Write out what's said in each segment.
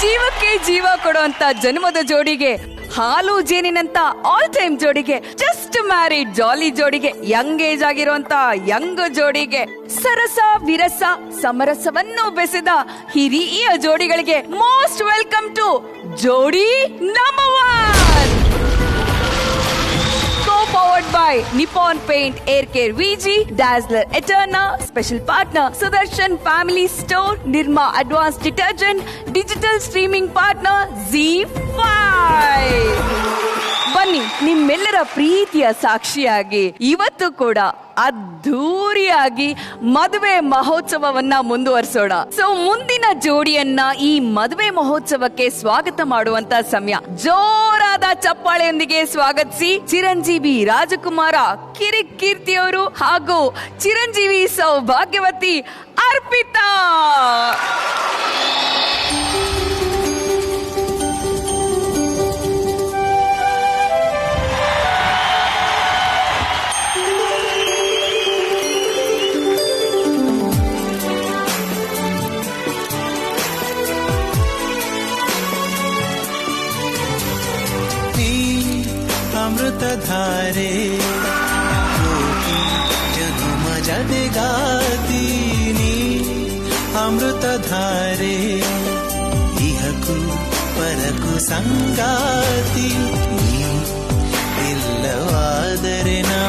ಜೀವಕ್ಕೆ ಜೀವ ಕೊಡುವಂತ ಜನ್ಮದ ಜೋಡಿಗೆ, ಹಾಲು ಜೇನಿನಂತ ಆಲ್ ಟೈಮ್ ಜೋಡಿಗೆ, ಜಸ್ಟ್ ಮ್ಯಾರಿಡ್ ಜಾಲಿ ಜೋಡಿಗೆ, ಯಂಗ್ ಏಜ್ ಆಗಿರುವಂತ ಯಂಗ್ ಜೋಡಿಗೆ, ಸರಸ ವಿರಸ ಸಮರಸವನ್ನು ಬೆಸೆದ ಹಿರಿಯ ಜೋಡಿಗಳಿಗೆ ಮೋಸ್ಟ್ ವೆಲ್ಕಮ್ ಟು ಜೋಡಿ number 1. Co-powered by Nippon Paint Air Care VG, Dazzler Eterna, special partner Sudarshan Family Store, Nirma Advanced Detergent, digital streaming partner ZEE5. ಬನ್ನಿ, ನಿಮ್ಮೆಲ್ಲರ ಪ್ರೀತಿಯ ಸಾಕ್ಷಿಯಾಗಿ ಇವತ್ತು ಕೂಡ ಅದ್ಧೂರಿಯಾಗಿ ಮದುವೆ ಮಹೋತ್ಸವವನ್ನ ಮುಂದುವರಿಸೋಣ. ಸೊ ಮುಂದಿನ ಜೋಡಿಯನ್ನ ಈ ಮದುವೆ ಮಹೋತ್ಸವಕ್ಕೆ ಸ್ವಾಗತ ಮಾಡುವಂತ ಸಮಯ. ಜೋರಾದ ಚಪ್ಪಾಳೆಯೊಂದಿಗೆ ಸ್ವಾಗತಿಸಿ ಚಿರಂಜೀವಿ ರಾಜಕುಮಾರ ಕಿರಿಕೀರ್ತಿಯವರು ಹಾಗೂ ಚಿರಂಜೀವಿ ಸೌಭಾಗ್ಯವತಿ ಅರ್ಪಿತಾ. अमृतधारे कोटि जन्म जगातीनी अमृतधारे इहकु परकु संगाति इल्लवादरे ना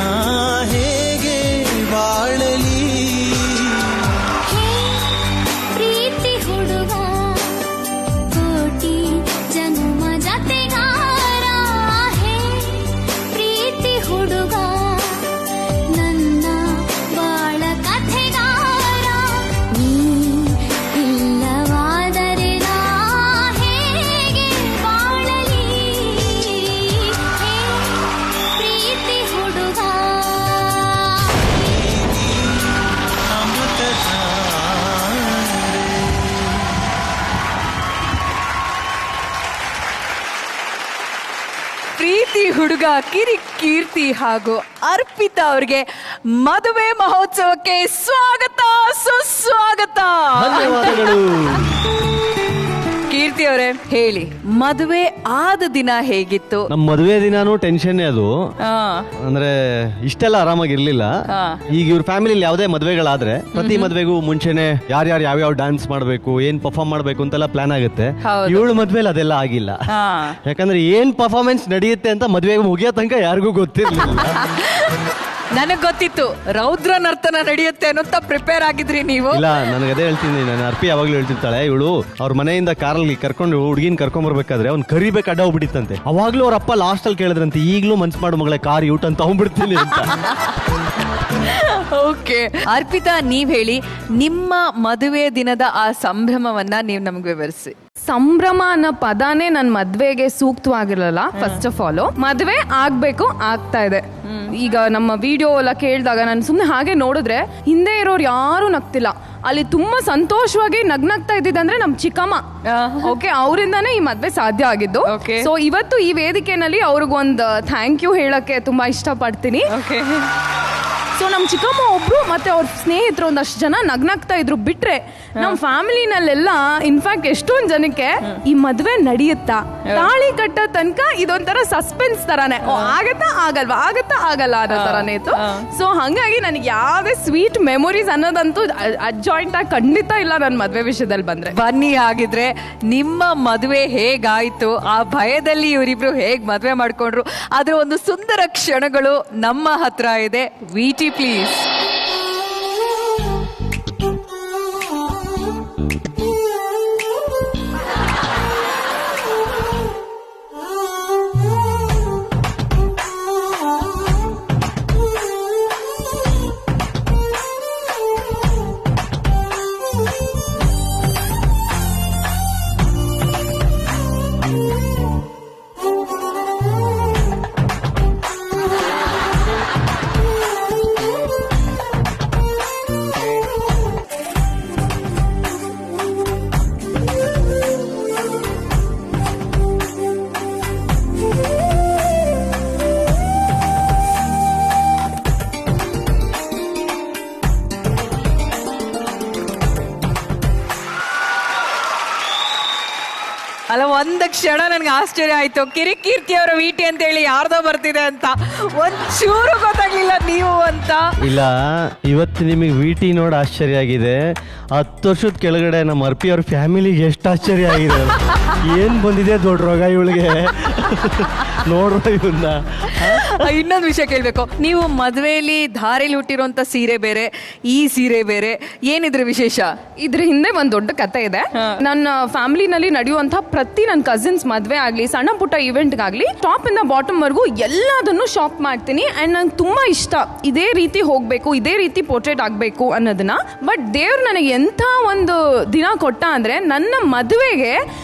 हेगे बाळली प्रीति हुಡುಗ ಕೋಟಿ ಜನ್ಮ ಜತೆಗಾರ ಹೇ ಪ್ರೀತಿ ಹುಡುಗ ನನ್ನ ಬಾಳ ಕಥೆಗಾರ ನೀ ಇಲ್ಲವಾದರೆ ನಾ ಹೇಗೆ ಬಾಳಲಿ ಹೇ ಪ್ರೀತಿ ಹುಡುಗ ಪ್ರೀತಿ ಹುಡುಗ ಕಿರಿಕೀರ್ತಿ ಹಾಗೂ ಅರ್ಪಿತಾ ಅವ್ರಿಗೆ ಮದುವೆ ಮಹೋತ್ಸವಕ್ಕೆ ಸ್ವಾಗತ, ಸುಸ್ವಾಗತ. ಧನ್ಯವಾದಗಳು. ಕೀರ್ತಿ ಅವರೇ, ಹೇಳಿ, ಮದುವೆ ಆದ ದಿನ ಹೇಗಿತ್ತು? ನಮ್ಮ ಮದುವೆ ದಿನಾನು ಟೆನ್ಷನ್ ಅದು. ಆ, ಅಂದ್ರೆ ಇಷ್ಟೆಲ್ಲ ಆರಾಮಾಗಿರ್ಲಿಲ್ಲ. ಹಾ. ಈಗ ಇವ್ರ ಫ್ಯಾಮಿಲಿ ಯಾವುದೇ ಮದ್ವೆಗಳಾದ್ರೆ ಪ್ರತಿ ಮದ್ವೆಗೂ ಮುಂಚೆನೆ ಯಾರ್ಯಾರು ಯಾವ್ಯಾವ ಡ್ಯಾನ್ಸ್ ಮಾಡ್ಬೇಕು, ಏನ್ ಪರ್ಫಾರ್ಮ್ ಮಾಡ್ಬೇಕು ಅಂತೆಲ್ಲ ಪ್ಲಾನ್ ಆಗುತ್ತೆ. ಹೌದು. ಇವಳು ಮದ್ವೆಲಿ ಅದೆಲ್ಲ ಆಗಿಲ್ಲ. ಆ. ಯಾಕಂದ್ರೆ ಏನ್ ಪರ್ಫಾರ್ಮೆನ್ಸ್ ನಡೆಯುತ್ತೆ ಅಂತ ಮದ್ವೆಗೆ ಮುಗಿಯೋ ತನಕ ಯಾರಿಗೂ ಗೊತ್ತಿರ್ಲಿಲ್ಲ. ನನಗ್ ಗೊತ್ತಿತ್ತು ರೌದ್ರ ನರ್ತನ ನಡೆಯುತ್ತೆ ಅನ್ನೋಂತ ಪ್ರಿಪೇರ್ ಆಗಿದ್ರಿ ನೀವು. ಇಲ್ಲ, ನನಗೆ ಅದೇ ಹೇಳ್ತೀನಿ. ನಾನು ಅರ್ಪಿ ಯಾವಾಗ್ಲೂ ಹೇಳ್ತಿರ್ತಾಳೆ, ಇವಳು ಅವ್ರ ಮನೆಯಿಂದ ಕಾರಲ್ಲಿ ಕರ್ಕೊಂಡು ಹುಡುಗಿನ ಕರ್ಕೊಂಡ್ ಬರ್ಬೇಕಾದ್ರೆ ಅವ್ನ್ ಕರಿಬೇಕು ಅಡ್ಡ ಹೋಗ್ಬಿಟ್ಟಿತ್ತಂತೆ. ಅವಾಗ್ಲೂ ಅವ್ರ ಅಪ್ಪ ಲಾಸ್ಟ್ ಅಲ್ಲಿ ಕೇಳಿದ್ರಂತೆ, ಈಗ್ಲೂ ಮನ್ಸ್ ಮಾಡು ಮಗಳೇ, ಕಾರ್ ಯೂಟ್ ಅಂತ ತಗೊಂಡ್ಬಿಡ್ತೀನಿ ಅಂತ. ಓಕೆ, ಅರ್ಪಿತಾ, ನೀವ್ ಹೇಳಿ, ನಿಮ್ಮ ಮದುವೆ ದಿನದ ಆ ಸಂಭ್ರಮವನ್ನ ನೀವು ನಮ್ಗೆ ವಿವರಿಸಿ. ಸಂಭ್ರಮ ಅನ್ನೋ ಪದಾನೇ ನನ್ನ ಮದ್ವೆಗೆ ಸೂಕ್ತವಾಗಿರಲ್ಲ. ಫಸ್ಟ್ ಆಫ್ ಆಲ್ ಮದ್ವೆ ಆಗ್ಬೇಕು, ಆಗ್ತಾ ಇದೆ. ಈಗ ನಮ್ಮ ವಿಡಿಯೋ ಎಲ್ಲ ಕೇಳಿದಾಗ ನಾನು ಸುಮ್ಮನೆ ಹಾಗೆ ನೋಡಿದ್ರೆ ಹಿಂದೆ ಇರೋರು ಯಾರು ನಗ್ತಿಲ್ಲ. ಅಲ್ಲಿ ತುಂಬಾ ಸಂತೋಷವಾಗಿ ನಗ್ನಗ್ತಾ ಇದ್ದಿದ್ದಂದ್ರೆ ನಮ್ ಚಿಕ್ಕಮ್ಮ. ಓಕೆ, ಅವರಿಂದಾನೇ ಈ ಮದ್ವೆ ಸಾಧ್ಯ ಆಗಿದ್ದು. ಸೊ ಇವತ್ತು ಈ ವೇದಿಕೆನಲ್ಲಿ ಅವ್ರಿಗೊಂದು ಥ್ಯಾಂಕ್ ಯು ಹೇಳಕ್ಕೆ ತುಂಬಾ ಇಷ್ಟಪಡ್ತೀನಿ. ಸೊ ನಮ್ಮ ಚಿಕ್ಕಮ್ಮ ಒಬ್ರು ಮತ್ತೆ ಅವ್ರ ಸ್ನೇಹಿತರು ಒಂದಷ್ಟು ಜನ ನಗ್ನಾಗ್ತಾ ಇದ್ರು. ಬಿಟ್ರೆ ನಮ್ಮ ಫ್ಯಾಮಿಲಿನಲ್ಲೆಲ್ಲ ಇನ್ಫ್ಯಾಕ್ಟ್ ಎಷ್ಟೊಂದ್ ಜನಕ್ಕೆ ಈ ಮದ್ವೆ ನಡೆಯುತ್ತಾ, ತಾಳಿ ಕಟ್ಟೋ ತನಕ ಇದೊಂಥರ ಸಸ್ಪೆನ್ಸ್ ತರಾನೇ. ಆಗತ್ತಾ ಆಗಲ್ವಾ, ಆಗತ್ತಾ ಆಗಲ್ಲ ಅನ್ನೋ ತರಾನೇ ಇತ್ತು. ಸೊ ಹಂಗಾಗಿ ನನಗೆ ಯಾವ್ದೇ ಸ್ವೀಟ್ ಮೆಮೊರೀಸ್ ಅನ್ನೋದಂತೂ ಅಡ್ಜಾಯಿಂಟ್ ಆಗಿ ಖಂಡಿತ ಇಲ್ಲ ನನ್ನ ಮದ್ವೆ ವಿಷಯದಲ್ಲಿ ಬಂದ್ರೆ. ಬನ್ನಿ, ಆಗಿದ್ರೆ ನಿಮ್ಮ ಮದುವೆ ಹೇಗಾಯ್ತು, ಆ ಭಯದಲ್ಲಿ ಇವರಿಬ್ರು ಹೇಗ್ ಮದುವೆ ಮಾಡ್ಕೊಂಡ್ರು, ಅದ್ರ ಒಂದು ಸುಂದರ ಕ್ಷಣಗಳು ನಮ್ಮ ಹತ್ರ ಇದೆ. ವಿಟಿ ಪ್ಲೀಸ್. ಅಲ್ಲ, ಒಂದ್ ಕ್ಷಣ ನನ್ಗೆ ಆಶ್ಚರ್ಯ ಆಯ್ತು. ಕಿರಿಕೀರ್ತಿ ಅವರ ವಿಟಿ ಅಂತ ಹೇಳಿ ಯಾರ್ದೋ ಬರ್ತಿದೆ ಅಂತ ಒಂಚೂರು ಗೊತ್ತಾಗ್ಲಿಲ್ಲ ನೀವು ಅಂತ. ಇಲ್ಲ, ಇವತ್ತು ನಿಮಗೆ ವಿಟಿ ನೋಡಿ ಆಶ್ಚರ್ಯ ಆಗಿದೆ. 10 ವರ್ಷದ ಕೆಳಗಡೆ ನಮ್ಮ ಅರ್ಪಿ ಅವ್ರ ಫ್ಯಾಮಿಲಿಗೆ ಎಷ್ಟು ಆಶ್ಚರ್ಯ ಆಗಿದೆ. ಏನ್ ಬಂದಿದೆ ದೊಡ್ಡ ರೋಗ ಇವಳಿಗೆ ನೋಡ್ರ ಇವನ್ನ. ಇನ್ನೊಂದು ವಿಷಯ ಕೇಳ್ಬೇಕು, ನೀವು ಮದ್ವೆಯಲ್ಲಿ ಧಾರೆಲಿ ಹುಟ್ಟಿರುವಂತ ಸೀರೆ ಬೇರೆ, ಈ ಸೀರೆ ಬೇರೆ, ಏನಿದ್ರ ವಿಶೇಷ? ಇದ್ರ ಹಿಂದೆ ಒಂದ್ ದೊಡ್ಡ ಕತೆ ಇದೆ. ನನ್ನ ಫ್ಯಾಮಿಲಿನಲ್ಲಿ ನಡೆಯುವಂತಹ ಪ್ರತಿ ನನ್ನ ಕಸಿನ್ಸ್ ಮದ್ವೆ ಆಗ್ಲಿ, ಸಣ್ಣ ಪುಟ್ಟ ಇವೆಂಟ್ಗಾಗ್ಲಿ, ಟಾಪ್ ಇಂದ ಬಾಟಮ್ ವರ್ಗೂ ಎಲ್ಲದನ್ನು ಶಾಪ್ ಮಾಡ್ತೀನಿ. ಅಂಡ್ ನಂಗೆ ತುಂಬಾ ಇಷ್ಟ ಇದೇ ರೀತಿ ಹೋಗ್ಬೇಕು, ಇದೇ ರೀತಿ ಪೋರ್ಟ್ರೇಟ್ ಆಗ್ಬೇಕು ಅನ್ನೋದನ್ನ. ಬಟ್ ದೇವ್ರು ನನಗೆ ಎಂಥ ಒಂದು ದಿನ ಕೊಟ್ಟ ಅಂದ್ರೆ, ನನ್ನ ಮದುವೆಗೆ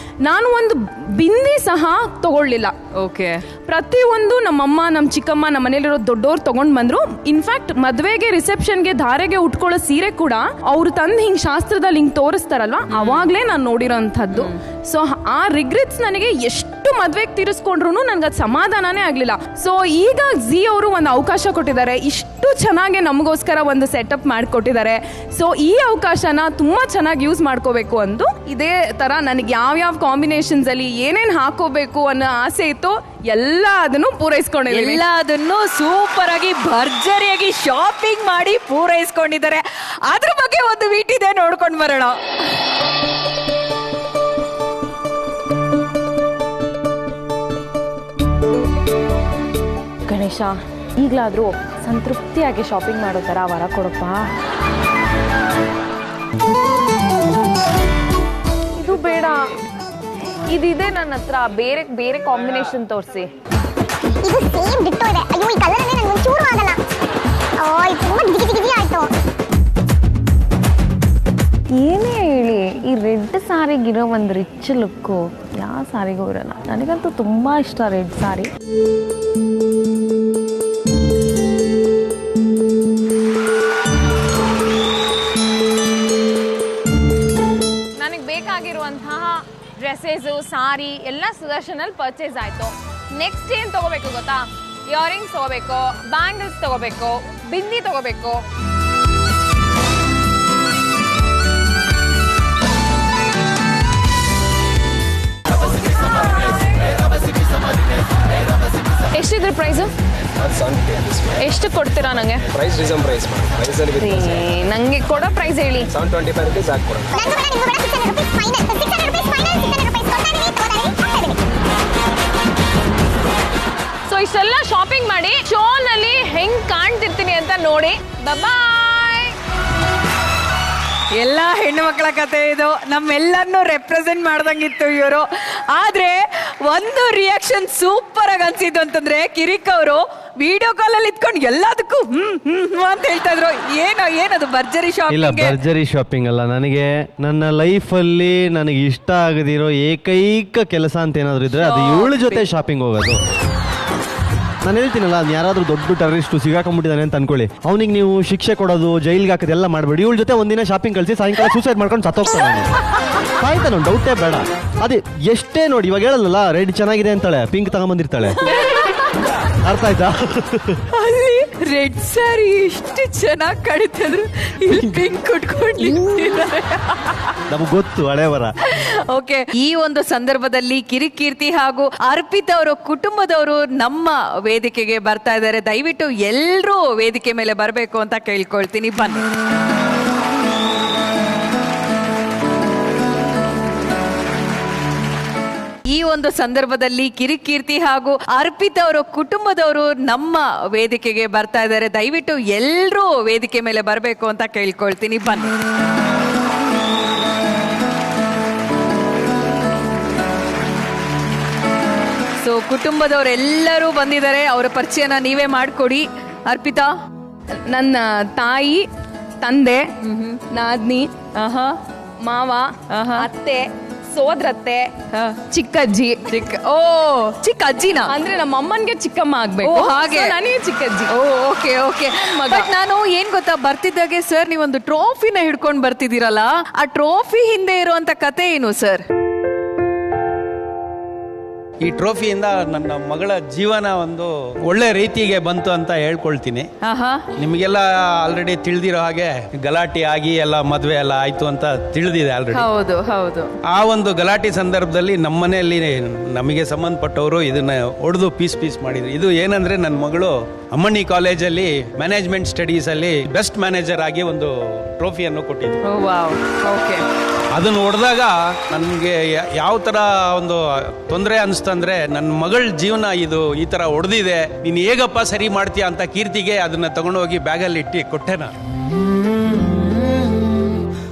ನಾನು ಒಂದು ಬಿಂದಿ ಸಹ ತಗೊಳ್ಳಿಲ್ಲ. ಓಕೆ. ಪ್ರತಿಯೊಂದು ನಮ್ಮಮ್ಮ, ನಮ್ಮ ಚಿಕ್ಕಮ್ಮ, ನಮ್ಮ ಮನೇಲಿರೋ ದೊಡ್ಡವ್ರು ತಗೊಂಡ್ ಬಂದ್ರು. ಇನ್ಫ್ಯಾಕ್ಟ್ ಮದ್ವೆಗೆ, ರಿಸೆಪ್ಷನ್ಗೆ, ಧಾರೆಗೆ ಉಟ್ಕೊಳ್ಳೋ ಸೀರೆ ಕೂಡ ಅವ್ರು ತಂದು ಹಿಂಗ್ ಶಾಸ್ತ್ರದಲ್ಲಿ ಹಿಂಗ್ ತೋರಿಸ್ತಾರಲ್ವಾ, ಅವಾಗ್ಲೇ ನಾನು ನೋಡಿರೋಂಥದ್ದು. ಸೊ ಆ ರಿಗ್ರೆಟ್ಸ್ ನನಗೆ ಎಷ್ಟು ಮದ್ವೆಗೆ ತೀರಿಸ್ಕೊಂಡ್ರು ನನ್ಗೆ ಅದು ಸಮಾಧಾನನೇ ಆಗ್ಲಿಲ್ಲ. ಸೊ ಈಗ ಜಿ ಅವರು ಒಂದು ಅವಕಾಶ ಕೊಟ್ಟಿದ್ದಾರೆ, ಇಷ್ಟು ಚೆನ್ನಾಗಿ ನಮಗೋಸ್ಕರ ಒಂದು ಸೆಟಪ್ ಮಾಡಿಕೊಟ್ಟಿದ್ದಾರೆ. ಸೊ ಈ ಅವಕಾಶನ ತುಂಬಾ ಚೆನ್ನಾಗಿ ಯೂಸ್ ಮಾಡ್ಕೋಬೇಕು ಅಂದು, ಇದೇ ತರ ನನಗೆ ಯಾವ್ಯಾವ ಕಾಂಬಿನೇಷನ್ಸ್ ಅಲ್ಲಿ ಏನೇನ್ ಹಾಕೋಬೇಕು ಅನ್ನೋ ಆಸೆ ಇತ್ತು, ಎಲ್ಲ ಅದನ್ನು ಪೂರೈಸ್ಕೊಂಡಿದ್ದೀವಿ. ಎಲ್ಲದನ್ನು ಸೂಪರ್ ಆಗಿ ಭರ್ಜರಿಯಾಗಿ ಶಾಪಿಂಗ್ ಮಾಡಿ ಪೂರೈಸ್ಕೊಂಡಿದ್ದಾರೆ. ಅದ್ರ ಬಗ್ಗೆ ಒಂದು ವಿಟಿದೆ, ನೋಡ್ಕೊಂಡು ಬರೋಣ. ಗಣೇಶ, ಈಗಲಾದರೂ ಸಂತೃಪ್ತಿಯಾಗಿ ಶಾಪಿಂಗ್ ಮಾಡೋ ಥರ ವರ ಕೊಡಪ್ಪ. ಇದು ಬೇಡ, ಇದಿದೆ ನನ್ನ ಹತ್ರ, ಬೇರೆ ಬೇರೆ ಕಾಂಬಿನೇಷನ್ ತೋರಿಸಿ. ಇದು ಸೇಮ್ ಡಿಟ್ಟೋ ಇದೆ. ಅಯ್ಯೋ, ಈ ಕಲರ್ ನನಗೆ ಒಂಚೂರು ಆಗಲ್ಲ. ಇದು ತುಂಬಾ ದಿಗಿ ಆಯ್ತು. ಏನೇ ಹೇಳಿ, ಈ ರೆಡ್ ಸಾರಿಗಿರೋ ಒಂದು ರಿಚ್ ಲುಕ್ಕು ಯಾವ ಸಾರಿಗೂ ಇರಲ್ಲ. ನನಗಂತೂ ತುಂಬ ಇಷ್ಟ ರೆಡ್ ಸಾರಿ. ನನಗೆ ಬೇಕಾಗಿರುವಂತಹ ಡ್ರೆಸ್ಸಸ್ಸು, ಸಾರಿ ಎಲ್ಲ ಸುದರ್ಶನಲ್ಲಿ ಪರ್ಚೇಸ್ ಆಯಿತು. ನೆಕ್ಸ್ಟ್ ಏನು ತೊಗೋಬೇಕು ಗೊತ್ತಾ? ಇಯರಿಂಗ್ಸ್ ತೊಗೋಬೇಕು, ಬ್ಯಾಂಗಲ್ಸ್ ತೊಗೋಬೇಕು, ಬಿಂದಿ ತೊಗೋಬೇಕು. ಎಷ್ಟಿದ್ರ ಪ್ರೈಸು? ಎಷ್ಟು ಕೊಡ್ತೀರಾ ನನಗೆ? ನನಗೆ ಕೊಡೋ ಪ್ರೈಸ್ ಹೇಳಿ. 725 rupees ಹಾಕ್ಕೊಡಿ. ಸೊ ಇಷ್ಟೆಲ್ಲ ಶಾಪಿಂಗ್ ಮಾಡಿ ಶೋನಲ್ಲಿ ಹೆಂಗ್ ಕಾಣ್ತಿರ್ತೀನಿ ಅಂತ ನೋಡಿ. ಬಾಯ್. ಎಲ್ಲ ಹೆಣ್ಣು ಮಕ್ಕಳ ಕತೆ ಇದು. ನಮ್ಮೆಲ್ಲರನ್ನೂ ರೆಪ್ರೆಸೆಂಟ್ ಮಾಡ್ದಂಗಿತ್ತು ಇವರು. ಆದ್ರೆ ಒಂದು ರಿಯಾಕ್ಷನ್ ಸೂಪರ್ ಆಗಿ ಅನ್ಸಿದ್ದು ಅಂತಂದ್ರೆ, ಕಿರಿಕ್ ಅವರು ವಿಡಿಯೋ ಕಾಲ್ ಅಲ್ಲಿ ಇತ್ಕೊಂಡು ಎಲ್ಲದಕ್ಕೂ ಅಂತ ಹೇಳ್ತಾ ಇದ್ರು. ಏನದು ಭರ್ಜರಿ ಇಲ್ಲ, ಶಾಪಿಂಗ್? ಭರ್ಜರಿ ಶಾಪಿಂಗ್ ಅಲ್ಲ. ನನಗೆ ನನ್ನ ಲೈಫಲ್ಲಿ ನನಗೆ ಇಷ್ಟ ಆಗದಿರೋ ಏಕೈಕ ಕೆಲಸ ಅಂತ ಏನಾದ್ರು ಇದ್ರೆ ಅದು ಇವಳ ಜೊತೆ ಶಾಪಿಂಗ್ ಹೋಗೋದು. ನಾನು ಹೇಳ್ತೀನಲ್ಲ, ಯಾರಾದ್ರೂ ದೊಡ್ಡ ಟೆರರಿಸ್ಟು ಸಿಗಾಕೊಂಡ್ಬಿಟ್ಟಿದ್ದಾನೆ ಅಂತ ಅನ್ಕೊಳ್ಳಿ, ಅವನಿಗೆ ನೀವು ಶಿಕ್ಷೆ ಕೊಡೋದು, ಜೈಲ್ಗೆ ಹಾಕೋದು ಎಲ್ಲ ಮಾಡಬೇಡಿ. ಇವಳ ಜೊತೆ ಒಂದಿನ ಶಾಪಿಂಗ್ ಕಳಿಸಿ ಸಾಯಂಕಾಲ ಸೂಸೈಡ್ ಮಾಡ್ಕೊಂಡು ಸತ್ತೋಗ್ತಾನೆ. ಸಾಯ್ತಾನೆ, ಡೌಟೇ ಬೇಡ. ಅದೇ ಎಷ್ಟೇ ನೋಡಿ, ಇವಾಗ ಹೇಳಲ್ಲ ರೆಡ್ ಚೆನ್ನಾಗಿದೆ ಅಂತಾಳೆ, ಪಿಂಕ್ ತಗೊಂಬಂದಿರ್ತಾಳೆ. ಅರ್ಥ ಆಯ್ತಾ? ಅಲ್ಲಿ ರೆಡ್ ಸಾರಿ ಎಷ್ಟು ಚೆನ್ನಾಗಿ ಕಾಣುತ್ತಿದ್ರು, ಇಲ್ಲಿ ಪಿಂಕ್ ಉಟ್ಕೊಂಡಿದ್ದಾರೆ. ನಮಗೆ ಗೊತ್ತು ಹಳೆವರ. ಓಕೆ, ಈ ಒಂದು ಸಂದರ್ಭದಲ್ಲಿ ಕಿರಿಕೀರ್ತಿ ಹಾಗೂ ಅರ್ಪಿತ್ ಅವರು ಕುಟುಂಬದವರು ನಮ್ಮ ವೇದಿಕೆಗೆ ಬರ್ತಾ ಇದ್ದಾರೆ. ದಯವಿಟ್ಟು ಎಲ್ಲರೂ ವೇದಿಕೆ ಮೇಲೆ ಬರಬೇಕು ಅಂತ ಕೇಳ್ಕೊಳ್ತೀನಿ. ಬನ್ನಿ. ಈ ಒಂದು ಸಂದರ್ಭದಲ್ಲಿ ಕಿರಿಕೀರ್ತಿ ಹಾಗೂ ಅರ್ಪಿತ್ ಅವರು ಕುಟುಂಬದವರು ನಮ್ಮ ವೇದಿಕೆಗೆ ಬರ್ತಾ ಇದ್ದಾರೆ. ದಯವಿಟ್ಟು ಎಲ್ಲರೂ ವೇದಿಕೆ ಮೇಲೆ ಬರಬೇಕು ಅಂತ ಕೇಳ್ಕೊಳ್ತೀನಿ. ಬನ್ನಿ. ಸೊ ಕುಟುಂಬದವರೆಲ್ಲರೂ ಬಂದಿದ್ದಾರೆ. ಅವರ ಪರಿಚಯನ ನೀವೇ ಮಾಡ್ಕೊಡಿ. ಅರ್ಪಿತಾ? ನನ್ನ ತಾಯಿ, ತಂದೆ, ನಾದ್ನಿ, ಮಾವ, ಅತ್ತೆ, ಸೋದರತ್ತೆ, ಚಿಕ್ಕಜ್ಜಿ. ಚಿಕ್ಕ ಅಜ್ಜಿನ ಅಂದ್ರೆ ನಮ್ಮ ಅಮ್ಮನ್ಗೆ ಚಿಕ್ಕಮ್ಮ ಆಗ್ಬೇಕು. ಓ, ಹಾಗೆ. So ನನಗೆ ಚಿಕ್ಕಜ್ಜಿ. Okay okay. ಬಟ್ ನಾನು ಏನ್ ಗೊತ್ತಾ, ಬರ್ತಿದ್ದಾಗೆ ಸರ್ ನೀವೊಂದು ಟ್ರೋಫಿನ ಹಿಡ್ಕೊಂಡು ಬರ್ತಿದ್ದೀರಲ್ಲ, ಆ ಟ್ರೋಫಿ ಹಿಂದೆ ಇರುವಂತ ಕತೆ ಏನು ಸರ್? ಈ ಟ್ರೋಫಿಯಿಂದ ನನ್ನ ಮಗಳ ಜೀವನ ಒಂದು ಒಳ್ಳೆ ರೀತಿಗೆ ಬಂತು ಅಂತ ಹೇಳ್ಕೊಳ್ತೀನಿ. ನಿಮಗೆಲ್ಲ ಆಲ್ರೆಡಿ ತಿಳಿದಿರೋ ಹಾಗೆ ಗಲಾಟೆ ಆಗಿ ಎಲ್ಲ ಮದುವೆ ಎಲ್ಲ ಆಯ್ತು ಅಂತ ತಿಳಿದಿದೆ ಆಲ್ರೆಡಿ. ಹೌದು ಹೌದು. ಆ ಒಂದು ಗಲಾಟೆ ಸಂದರ್ಭದಲ್ಲಿ ನಮ್ಮ ಮನೆಯಲ್ಲಿ ನಮಗೆ ಸಂಬಂಧಪಟ್ಟವರು ಇದನ್ನ ಒಡೆದು ಪೀಸ್ ಮಾಡಿದ್ರು. ಇದು ಏನಂದ್ರೆ ನನ್ನ ಮಗಳು ಅಮ್ಮಣ್ಣಿ ಕಾಲೇಜಲ್ಲಿ ಮ್ಯಾನೇಜ್ಮೆಂಟ್ ಸ್ಟಡೀಸ್ ಅಲ್ಲಿ ಬೆಸ್ಟ್ ಮ್ಯಾನೇಜರ್ ಆಗಿ ಒಂದು ಟ್ರೋಫಿಯನ್ನು ಕೊಟ್ಟಿದ್ರು. ಅದನ್ನು ಹೊಡೆದಾಗ ನನಗೆ ಯಾವ ತರ ಒಂದು ತೊಂದರೆ ಅನಿಸ್ತಂದ್ರೆ, ನನ್ನ ಮಗಳ ಜೀವನ ಇದು ಈ ತರ ಹೊಡೆದಿದೆ, ನೀನು ಹೇಗಪ್ಪ ಸರಿ ಮಾಡ್ತೀಯ ಅಂತ ಕೀರ್ತಿಗೆ ಅದನ್ನ ತಗೊಂಡೋಗಿ ಬ್ಯಾಗಲ್ಲಿ ಇಟ್ಟು ಕೊಟ್ಟೆ ನಾನು.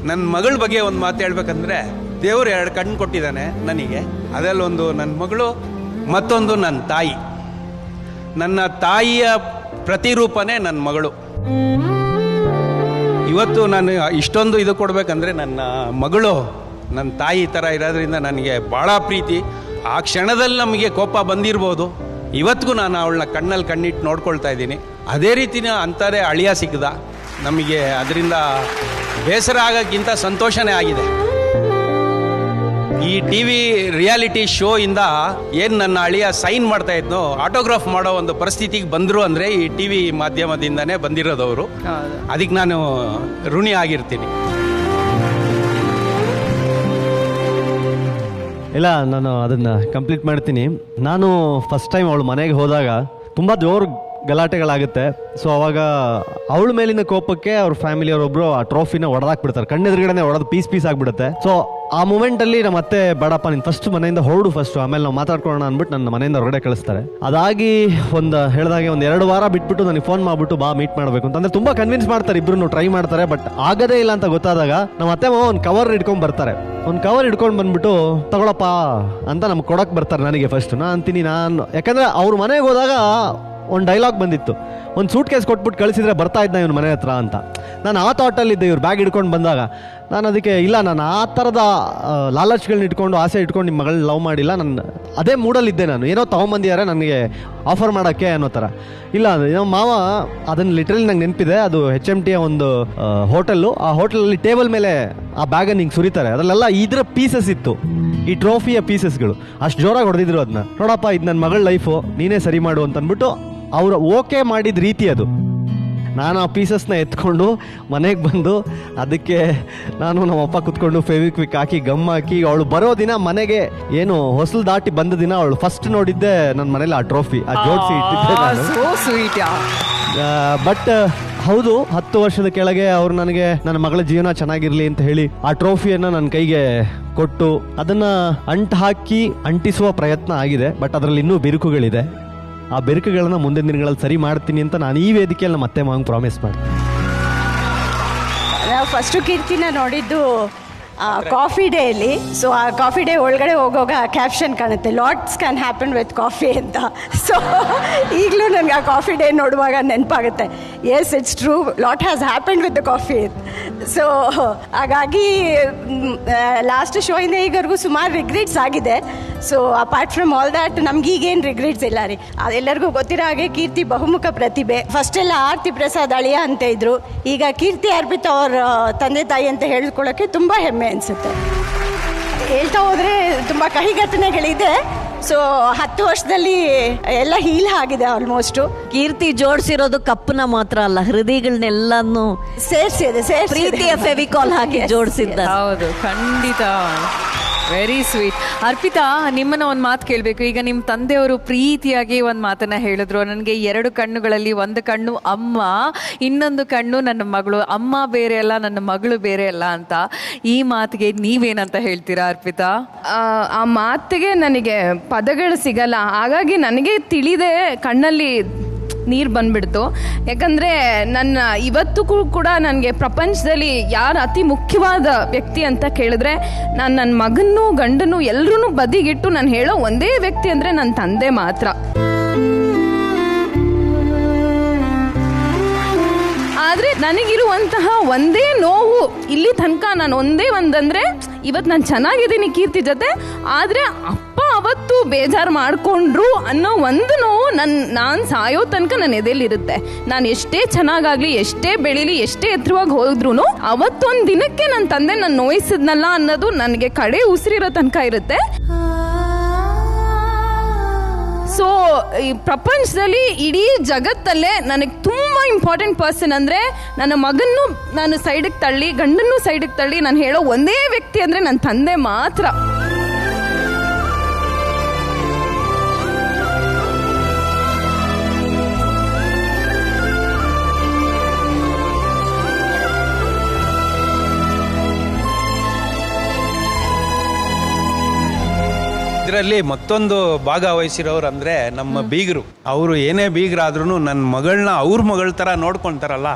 ನನ್ನ ಮಗಳ ಬಗ್ಗೆ ಒಂದು ಮಾತು ಹೇಳ್ಬೇಕಂದ್ರೆ, ದೇವರು 2 ಕಣ್ಣು ಕೊಟ್ಟಿದ್ದಾನೆ ನನಗೆ. ಅದರಲ್ಲೊಂದು ನನ್ನ ಮಗಳು, ಮತ್ತೊಂದು ನನ್ನ ತಾಯಿ. ನನ್ನ ತಾಯಿಯ ಪ್ರತಿರೂಪನೇ ನನ್ನ ಮಗಳು. ಇವತ್ತು ನಾನು ಇಷ್ಟೊಂದು ಇದು ಕೊಡ್ಬೇಕಂದ್ರೆ ನನ್ನ ಮಗಳು ನನ್ನ ತಾಯಿ ಥರ ಇರೋದ್ರಿಂದ ನನಗೆ ಭಾಳ ಪ್ರೀತಿ. ಆ ಕ್ಷಣದಲ್ಲಿ ನಮಗೆ ಕೋಪ ಬಂದಿರ್ಬೋದು, ಇವತ್ತಿಗೂ ನಾನು ಅವಳನ್ನ ಕಣ್ಣಲ್ಲಿ ಕಣ್ಣಿಟ್ಟು ನೋಡ್ಕೊಳ್ತಾ ಇದ್ದೀನಿ. ಅದೇ ರೀತಿನ ಅಂತಾರೆ ಅಳಿಯ ಸಿಕ್ಕದ ನಮಗೆ. ಅದರಿಂದ ಬೇಸರ ಆಗೋಕ್ಕಿಂತ ಸಂತೋಷನೇ ಆಗಿದೆ. ಈ ಟಿವಿ ರಿಯಾಲಿಟಿ ಶೋ ಇಂದ ಏನು ನನ್ನ ಅಳಿಯ ಸೈನ್ ಮಾಡ್ತಾ ಇದ್ನೋ, ಆಟೋಗ್ರಾಫ್ ಮಾಡೋ ಒಂದು ಪರಿಸ್ಥಿತಿಗೆ ಬಂದರು ಅಂದರೆ ಈ ಟಿವಿ ಮಾಧ್ಯಮದಿಂದನೇ ಬಂದಿರೋದವರು. ಅದಕ್ಕೆ ನಾನು ಋಣಿ ಆಗಿರ್ತೀನಿ. ಇಲ್ಲ, ನಾನು ಅದನ್ನ ಕಂಪ್ಲೀಟ್ ಮಾಡ್ತೀನಿ. ನಾನು ಫಸ್ಟ್ ಟೈಮ್ ಅವಳು ಮನೆಗೆ ಹೋದಾಗ ತುಂಬ ಜೋರು ಗಲಾಟೆಗಳಾಗುತ್ತೆ. ಸೊ ಅವಾಗ ಅವಳ ಮೇಲಿನ ಕೋಪಕ್ಕೆ ಅವ್ರ ಫ್ಯಾಮಿಲಿಯವರೊಬ್ರು ಆ ಟ್ರೋಫಿನ ಹೊಡೆದಾಕ್ಬಿಡ್ತಾರೆ. ಕಣ್ಣೆದುರುಗಡೆ ಹೊಡೆದು ಪೀಸ್ ಆಗಿಬಿಡುತ್ತೆ. ಸೊ ಆ ಮೂಮೆಂಟಲ್ಲಿ ನಮ್ಮ ಮತ್ತೆ ಬೇಡಪ್ಪ ನೀನು ಫಸ್ಟ್ ಮನೆಯಿಂದ ಹೊರಡು ಫಸ್ಟ್, ಆಮೇಲೆ ನಾವು ಮಾತಾಡ್ಕೊಳ್ಳೋಣ ಅಂದ್ಬಿಟ್ಟು ನನ್ನ ಮನೆಯಿಂದ ಹೊರಗಡೆ ಕಳಿಸ್ತಾರೆ. ಅದಾಗಿ ಹೇಳಿದಾಗೆ ಒಂದು 2 ವಾರ ಬಿಟ್ಬಿಟ್ಟು ನನಗೆ ಫೋನ್ ಮಾಡ್ಬಿಟ್ಟು ಬಾ ಮೀಟ್ ಮಾಡಬೇಕು ಅಂತಂದ್ರೆ ತುಂಬ ಕನ್ವಿನ್ಸ್ ಮಾಡ್ತಾರೆ, ಇಬ್ರು ಟ್ರೈ ಮಾಡ್ತಾರೆ. ಬಟ್ ಆಗದೇ ಇಲ್ಲ ಅಂತ ಗೊತ್ತಾದಾಗ ನಮ್ಮ ಅತ್ತೆ ಮಾವ ಒಂದು ಕವರ್ ಹಿಡ್ಕೊಂಡು ಬರ್ತಾರೆ. ಒಂದು ಕವರ್ ಹಿಡ್ಕೊಂಡು ಬಂದ್ಬಿಟ್ಟು ತಗೊಳಪ್ಪ ಅಂತ ನಮ್ಗೆ ಕೊಡಕ್ಕೆ ಬರ್ತಾರೆ. ನನಗೆ ಫಸ್ಟ್ ನಾನು ಅಂತೀನಿ, ಯಾಕಂದ್ರೆ ಅವ್ರ ಮನೆಗೆ ಹೋದಾಗ ಒಂದು ಡೈಲಾಗ್ ಬಂದಿತ್ತು, ಒಂದು ಸೂಟ್ ಕೇಸ್ ಕೊಟ್ಬಿಟ್ಟು ಕಳಿಸಿದ್ರೆ ಬರ್ತಾ ಇದ್ದ ಇವನು ಮನೆ ಹತ್ರ ಅಂತ. ನಾನು ಆ ಥಾಟಲ್ಲಿದ್ದೆ ಇವ್ರು ಬ್ಯಾಗ್ ಹಿಡ್ಕೊಂಡು ಬಂದಾಗ. ನಾನು ಅದಕ್ಕೆ ಇಲ್ಲ, ನಾನು ಆ ಥರದ ಲಾಲಚ್ಗಳನ್ನ ಇಟ್ಕೊಂಡು ಆಸೆ ಇಟ್ಕೊಂಡು ನಿಮ್ಮ ಮಗಳನ್ನ ಲವ್ ಮಾಡಿಲ್ಲ. ನಾನು ಅದೇ ಮೂಡಲ್ಲಿದ್ದೆ. ನಾನು ಏನೋ ತೊಗೊಂಬಂದಿದ್ದಾರೆ ನನಗೆ ಆಫರ್ ಮಾಡೋಕ್ಕೆ ಅನ್ನೋ ಥರ. ಇಲ್ಲ, ನಮ್ಮ ಮಾವ ಅದನ್ನು ಲಿಟ್ರಲಿ ನಂಗೆ ನೆನಪಿದೆ. ಅದು HMT ಒಂದು ಹೋಟೆಲ್ಲು. ಆ ಹೋಟೆಲಲ್ಲಿ ಟೇಬಲ್ ಮೇಲೆ ಆ ಬ್ಯಾಗನ್ನು ಹಿಂಗೆ ಸುರಿತಾರೆ. ಅದರಲ್ಲೆಲ್ಲ ಇದರ ಪೀಸಸ್ ಇತ್ತು, ಈ ಟ್ರೋಫಿಯ ಪೀಸಸ್ಗಳು. ಅಷ್ಟು ಜೋರಾಗಿ ಹೊಡೆದಿದ್ರು ಅದನ್ನ. ನೋಡಪ್ಪ, ಇದು ನನ್ನ ಮಗಳ ಲೈಫು, ನೀನೇ ಸರಿ ಮಾಡು ಅಂತ ಅಂದ್ಬಿಟ್ಟು ಅವರು ಓಕೆ ಮಾಡಿದ ರೀತಿ ಅದು. ನಾನು ಆ ಪೀಸಸ್ನ ಎತ್ಕೊಂಡು ಮನೆಗೆ ಬಂದು ಅದಕ್ಕೆ ನಾನು ನಮ್ಮಪ್ಪ ಕುತ್ಕೊಂಡು ಫೆವಿಕ್ವಿಕ್ ಹಾಕಿ ಗಮ್ ಹಾಕಿ, ಅವಳು ಬರೋ ದಿನ ಮನೆಗೆ ಏನು ಹೊಸಲು ದಾಟಿ ಬಂದ ದಿನ ಅವಳು ಫಸ್ಟ್ ನೋಡಿದ್ದೆ ನನ್ನ ಮನೇಲಿ ಆ ಟ್ರೋಫಿ, ಆ ಜೋಡಿಸಿ ಇಟ್ಟಿದ್ದೆ. ಬಟ್ ಹೌದು, 10 ವರ್ಷದ ಕೆಳಗೆ ಅವ್ರು ನನಗೆ ನನ್ನ ಮಗಳ ಜೀವನ ಚೆನ್ನಾಗಿರ್ಲಿ ಅಂತ ಹೇಳಿ ಆ ಟ್ರೋಫಿಯನ್ನು ನನ್ನ ಕೈಗೆ ಕೊಟ್ಟು ಅದನ್ನ ಅಂಟಿಸುವ ಪ್ರಯತ್ನ ಆಗಿದೆ. ಬಟ್ ಅದರಲ್ಲಿ ಇನ್ನೂ ಬಿರುಕುಗಳಿದೆ. ಆ ಬೆರುಕುಗಳನ್ನ ಮುಂದಿನ ದಿನಗಳಲ್ಲಿ ಸರಿ ಮಾಡ್ತೀನಿ ಅಂತ ನಾನು ಈ ವೇದಿಕೆಯಲ್ಲಿ ಮತ್ತೆ ಮಾಂಗ್ ಪ್ರಾಮಿಸ್ ಮಾಡ್ತೀನಿ. ನಾವು ಫಸ್ಟು ಕೀರ್ತಿನ ನೋಡಿದ್ದು ಕಾಫಿ ಡೇಯಲ್ಲಿ. ಸೊ ಆ ಕಾಫಿ ಡೇ ಒಳಗಡೆ ಹೋಗೋವಾಗ ಕ್ಯಾಪ್ಷನ್ ಕಾಣುತ್ತೆ, lots can happen with coffee ಅಂತ. ಸೊ ಈಗಲೂ ನನಗೆ ಆ ಕಾಫಿ ಡೇ ನೋಡುವಾಗ ನೆನಪಾಗುತ್ತೆ, yes it's true, lot has happen with the coffee. So ಹಾಗಾಗಿ ಲಾಸ್ಟ್ ಶೋಯಿಂದ ಈಗವರೆಗೂ ಸುಮಾರು ರಿಗ್ರೆಟ್ಸ್ ಆಗಿದೆ. So apart from all that ನಮ್ಗೆ ಈಗೇನು ರಿಗ್ರೆಟ್ಸ್ ಇಲ್ಲ ರೀ. ಅದೆಲ್ಲರಿಗೂ ಗೊತ್ತಿರೋ ಹಾಗೆ ಕೀರ್ತಿ ಬಹುಮುಖ ಪ್ರತಿಭೆ. ಫಸ್ಟ್ ಎಲ್ಲ ಆರ್ತಿ ಪ್ರಸಾದ್ ಅಳಿಯ ಅಂತ ಇದ್ರು, ಈಗ ಕೀರ್ತಿ ಅರ್ಪಿತಾ ಅವ್ರ ತಂದೆ ತಾಯಿ ಅಂತ ಹೇಳ್ಕೊಳ್ಳೋಕ್ಕೆ ತುಂಬ ಹೆಮ್ಮೆ ಅನಿಸುತ್ತೆ. ಹೇಳ್ತಾ ಹೋದರೆ ತುಂಬ ಕಹಿ ಘಟನೆಗಳಿದೆ. ಸೊ 10 ವರ್ಷದಲ್ಲಿ ಎಲ್ಲ ಹೀಲ್ ಆಗಿದೆ ಆಲ್ಮೋಸ್ಟ್. ಕೀರ್ತಿ ಜೋಡಿಸಿರೋದು ಕಪ್ಪನ ಮಾತ್ರ ಅಲ್ಲ, ಹೃದಯಗಳನ್ನೆಲ್ಲಾನು ಸೇರಿಸಿದೆ, ಪ್ರೀತಿಯ ಫೆವಿಕಾಲ್ ಹಾಕಿ ಜೋಡಿಸಿದ್ದಾರೆ. ಹೌದು, ಖಂಡಿತ. Very sweet. ಅರ್ಪಿತಾ, ನಿಮ್ಮನ್ನ ಒಂದು ಮಾತು ಕೇಳಬೇಕು. ಈಗ ನಿಮ್ಮ ತಂದೆಯವರು ಪ್ರೀತಿಯಾಗಿ ಒಂದು ಮಾತನ್ನ ಹೇಳಿದ್ರು, ನನಗೆ 2 ಕಣ್ಣುಗಳಲ್ಲಿ ಒಂದು ಕಣ್ಣು ಅಮ್ಮ, ಇನ್ನೊಂದು ಕಣ್ಣು ನನ್ನ ಮಗಳು. ಅಮ್ಮ ಬೇರೆ ಅಲ್ಲ, ನನ್ನ ಮಗಳು ಬೇರೆ ಅಲ್ಲ ಅಂತ. ಈ ಮಾತಿಗೆ ನೀವೇನಂತ ಹೇಳ್ತೀರಾ ಅರ್ಪಿತಾ? ಆ ಮಾತಿಗೆ ನನಗೆ ಪದಗಳು ಸಿಗಲ್ಲ. ಹಾಗಾಗಿ ನನಗೆ ತಿಳಿದೆ ಕಣ್ಣಲ್ಲಿ ನೀರು ಬಂದ್ಬಿಡ್ತು. ಯಾಕಂದರೆ ನನ್ನ ಇವತ್ತಿಗೂ ಕೂಡ ನನಗೆ ಪ್ರಪಂಚದಲ್ಲಿ ಯಾರು ಅತಿ ಮುಖ್ಯವಾದ ವ್ಯಕ್ತಿ ಅಂತ ಕೇಳಿದ್ರೆ, ನಾನು ನನ್ನ ಮಗನೂ ಗಂಡನೂ ಎಲ್ಲರೂ ಬದಿಗಿಟ್ಟು ನಾನು ಹೇಳೋ ಒಂದೇ ವ್ಯಕ್ತಿ ಅಂದರೆ ನನ್ನ ತಂದೆ ಮಾತ್ರ. ಆದರೆ ನನಗಿರುವಂತಹ ಒಂದೇ ನೋವು ಇಲ್ಲಿ ತನಕ ನಾನು ಒಂದಂದರೆ, ಇವತ್ತು ನಾನು ಚೆನ್ನಾಗಿದ್ದೀನಿ ಕೀರ್ತಿ ಜೊತೆ, ಆದರೆ ಅಪ್ಪ ಅವತ್ತು ಬೇಜಾರು ಮಾಡಿಕೊಂಡ್ರು ಅನ್ನೋ ಒಂದು ನೋವು ನಾನು ಸಾಯೋ ತನಕ ನನ್ನ ಎದೆಯಲ್ಲಿರುತ್ತೆ. ನಾನು ಎಷ್ಟೇ ಚೆನ್ನಾಗಾಗಲಿ, ಎಷ್ಟೇ ಬೆಳೀಲಿ, ಎಷ್ಟೇ ಎತ್ತರವಾಗಿ ಹೋದ್ರೂ ಅವತ್ತೊಂದು ದಿನಕ್ಕೆ ನನ್ನ ತಂದೆ ನಾನು ನೋಯಿಸಿದ್ನಲ್ಲ ಅನ್ನೋದು ನನಗೆ ಕಡೆ ಉಸಿರಿರೋ ತನಕ ಇರುತ್ತೆ. ಸೊ ಈ ಪ್ರಪಂಚದಲ್ಲಿ ಇಡೀ ಜಗತ್ತಲ್ಲೇ ನನಗೆ ತುಂಬ ಇಂಪಾರ್ಟೆಂಟ್ ಪರ್ಸನ್ ಅಂದರೆ ನನ್ನ ಮಗನ್ನು ನಾನು ಸೈಡಿಗೆ ತಳ್ಳಿ ಗಂಡನ್ನು ಸೈಡಿಗೆ ತಳ್ಳಿ ನಾನು ಹೇಳೋ ಒಂದೇ ವ್ಯಕ್ತಿ ಅಂದರೆ ನನ್ನ ತಂದೆ ಮಾತ್ರ. ಇದರಲ್ಲಿ ಮತ್ತೊಂದು ಭಾಗವಹಿಸಿರೋರು ಅಂದರೆ ನಮ್ಮ ಬೀಗರು. ಅವರು ಏನೇ ಬೀಗರಾದ್ರೂ ನನ್ನ ಮಗಳನ್ನ ಅವ್ರ ಮಗಳ ಥರ ನೋಡ್ಕೊಳ್ತಾರಲ್ಲ,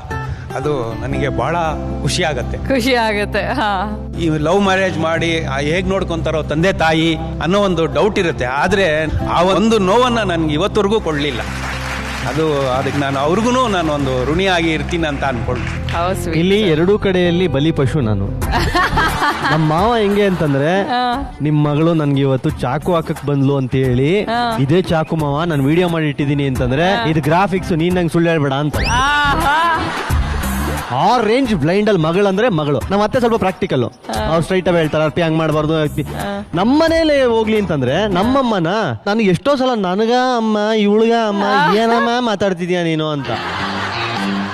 ಅದು ನನಗೆ ಬಹಳ ಖುಷಿ ಆಗುತ್ತೆ. ಈ ಲವ್ ಮ್ಯಾರೇಜ್ ಮಾಡಿ ಹೇಗೆ ನೋಡ್ಕೊತಾರೋ ತಂದೆ ತಾಯಿ ಅನ್ನೋ ಒಂದು ಡೌಟ್ ಇರುತ್ತೆ. ಆದರೆ ಆ ಒಂದು ನೋವನ್ನು ನನಗೆ ಇವತ್ತವರೆಗೂ ಕೊಡಲಿಲ್ಲ. ಅದಕ್ಕೆ ನಾನು ಅವ್ರಿಗೂ ನಾನು ಒಂದು ಋಣಿಯಾಗಿ ಇರ್ತೀನಿ ಅಂತ ಅನ್ಕೊಂಡು. ಇಲ್ಲಿ ಎರಡೂ ಕಡೆಯಲ್ಲಿ ಬಲಿ ಪಶು ನಾನು. ನಮ್ಮ ಮಾವ ಹೆಂಗೆ ಅಂತಂದ್ರೆ, ನಿಮ್ ಮಗಳು ನನ್ಗೆ ಇವತ್ತು ಚಾಕು ಹಾಕಕ್ ಬಂದ್ಲು ಅಂತ ಹೇಳಿ, ಇದೇ ಚಾಕು ಮಾವ ನಾನು ವಿಡಿಯೋ ಮಾಡಿ ಇಟ್ಟಿದ್ದೀನಿ ಅಂತಂದ್ರೆ, ಇದು ಗ್ರಾಫಿಕ್ಸ್, ನೀನ್ ನಂಗೆ ಸುಳ್ಳು ಹೇಳ್ಬೇಡ ಅಂತ. ಆ ರೇಂಜ್ ಬ್ಲೈಂಡ್ ಅಲ್ಲಿ ಮಗಳಂದ್ರೆ ಮಗಳು. ನಮ್ಮ ಅತ್ತೆ ಸ್ವಲ್ಪ ಪ್ರಾಕ್ಟಿಕಲ್, ಅವ್ರು ಸ್ಟ್ರೈಟ್ ಅವೇ ಹೇಳ್ತಾರೆ, ಅರ್ಪಿ ಹಂಗ್ ಮಾಡಬಾರ್ದು. ನಮ್ಮ ಮನೇಲಿ ಹೋಗ್ಲಿ ಅಂತಂದ್ರೆ ನಮ್ಮಮ್ಮನ ನನಗೆ ಎಷ್ಟೋ ಸಲ ನನಗ ಅಮ್ಮ ಇವಳಿಗ ಅಮ್ಮ ಏನಮ್ಮ ಮಾತಾಡ್ತಿದ್ಯಾ ನೀನು ಅಂತ.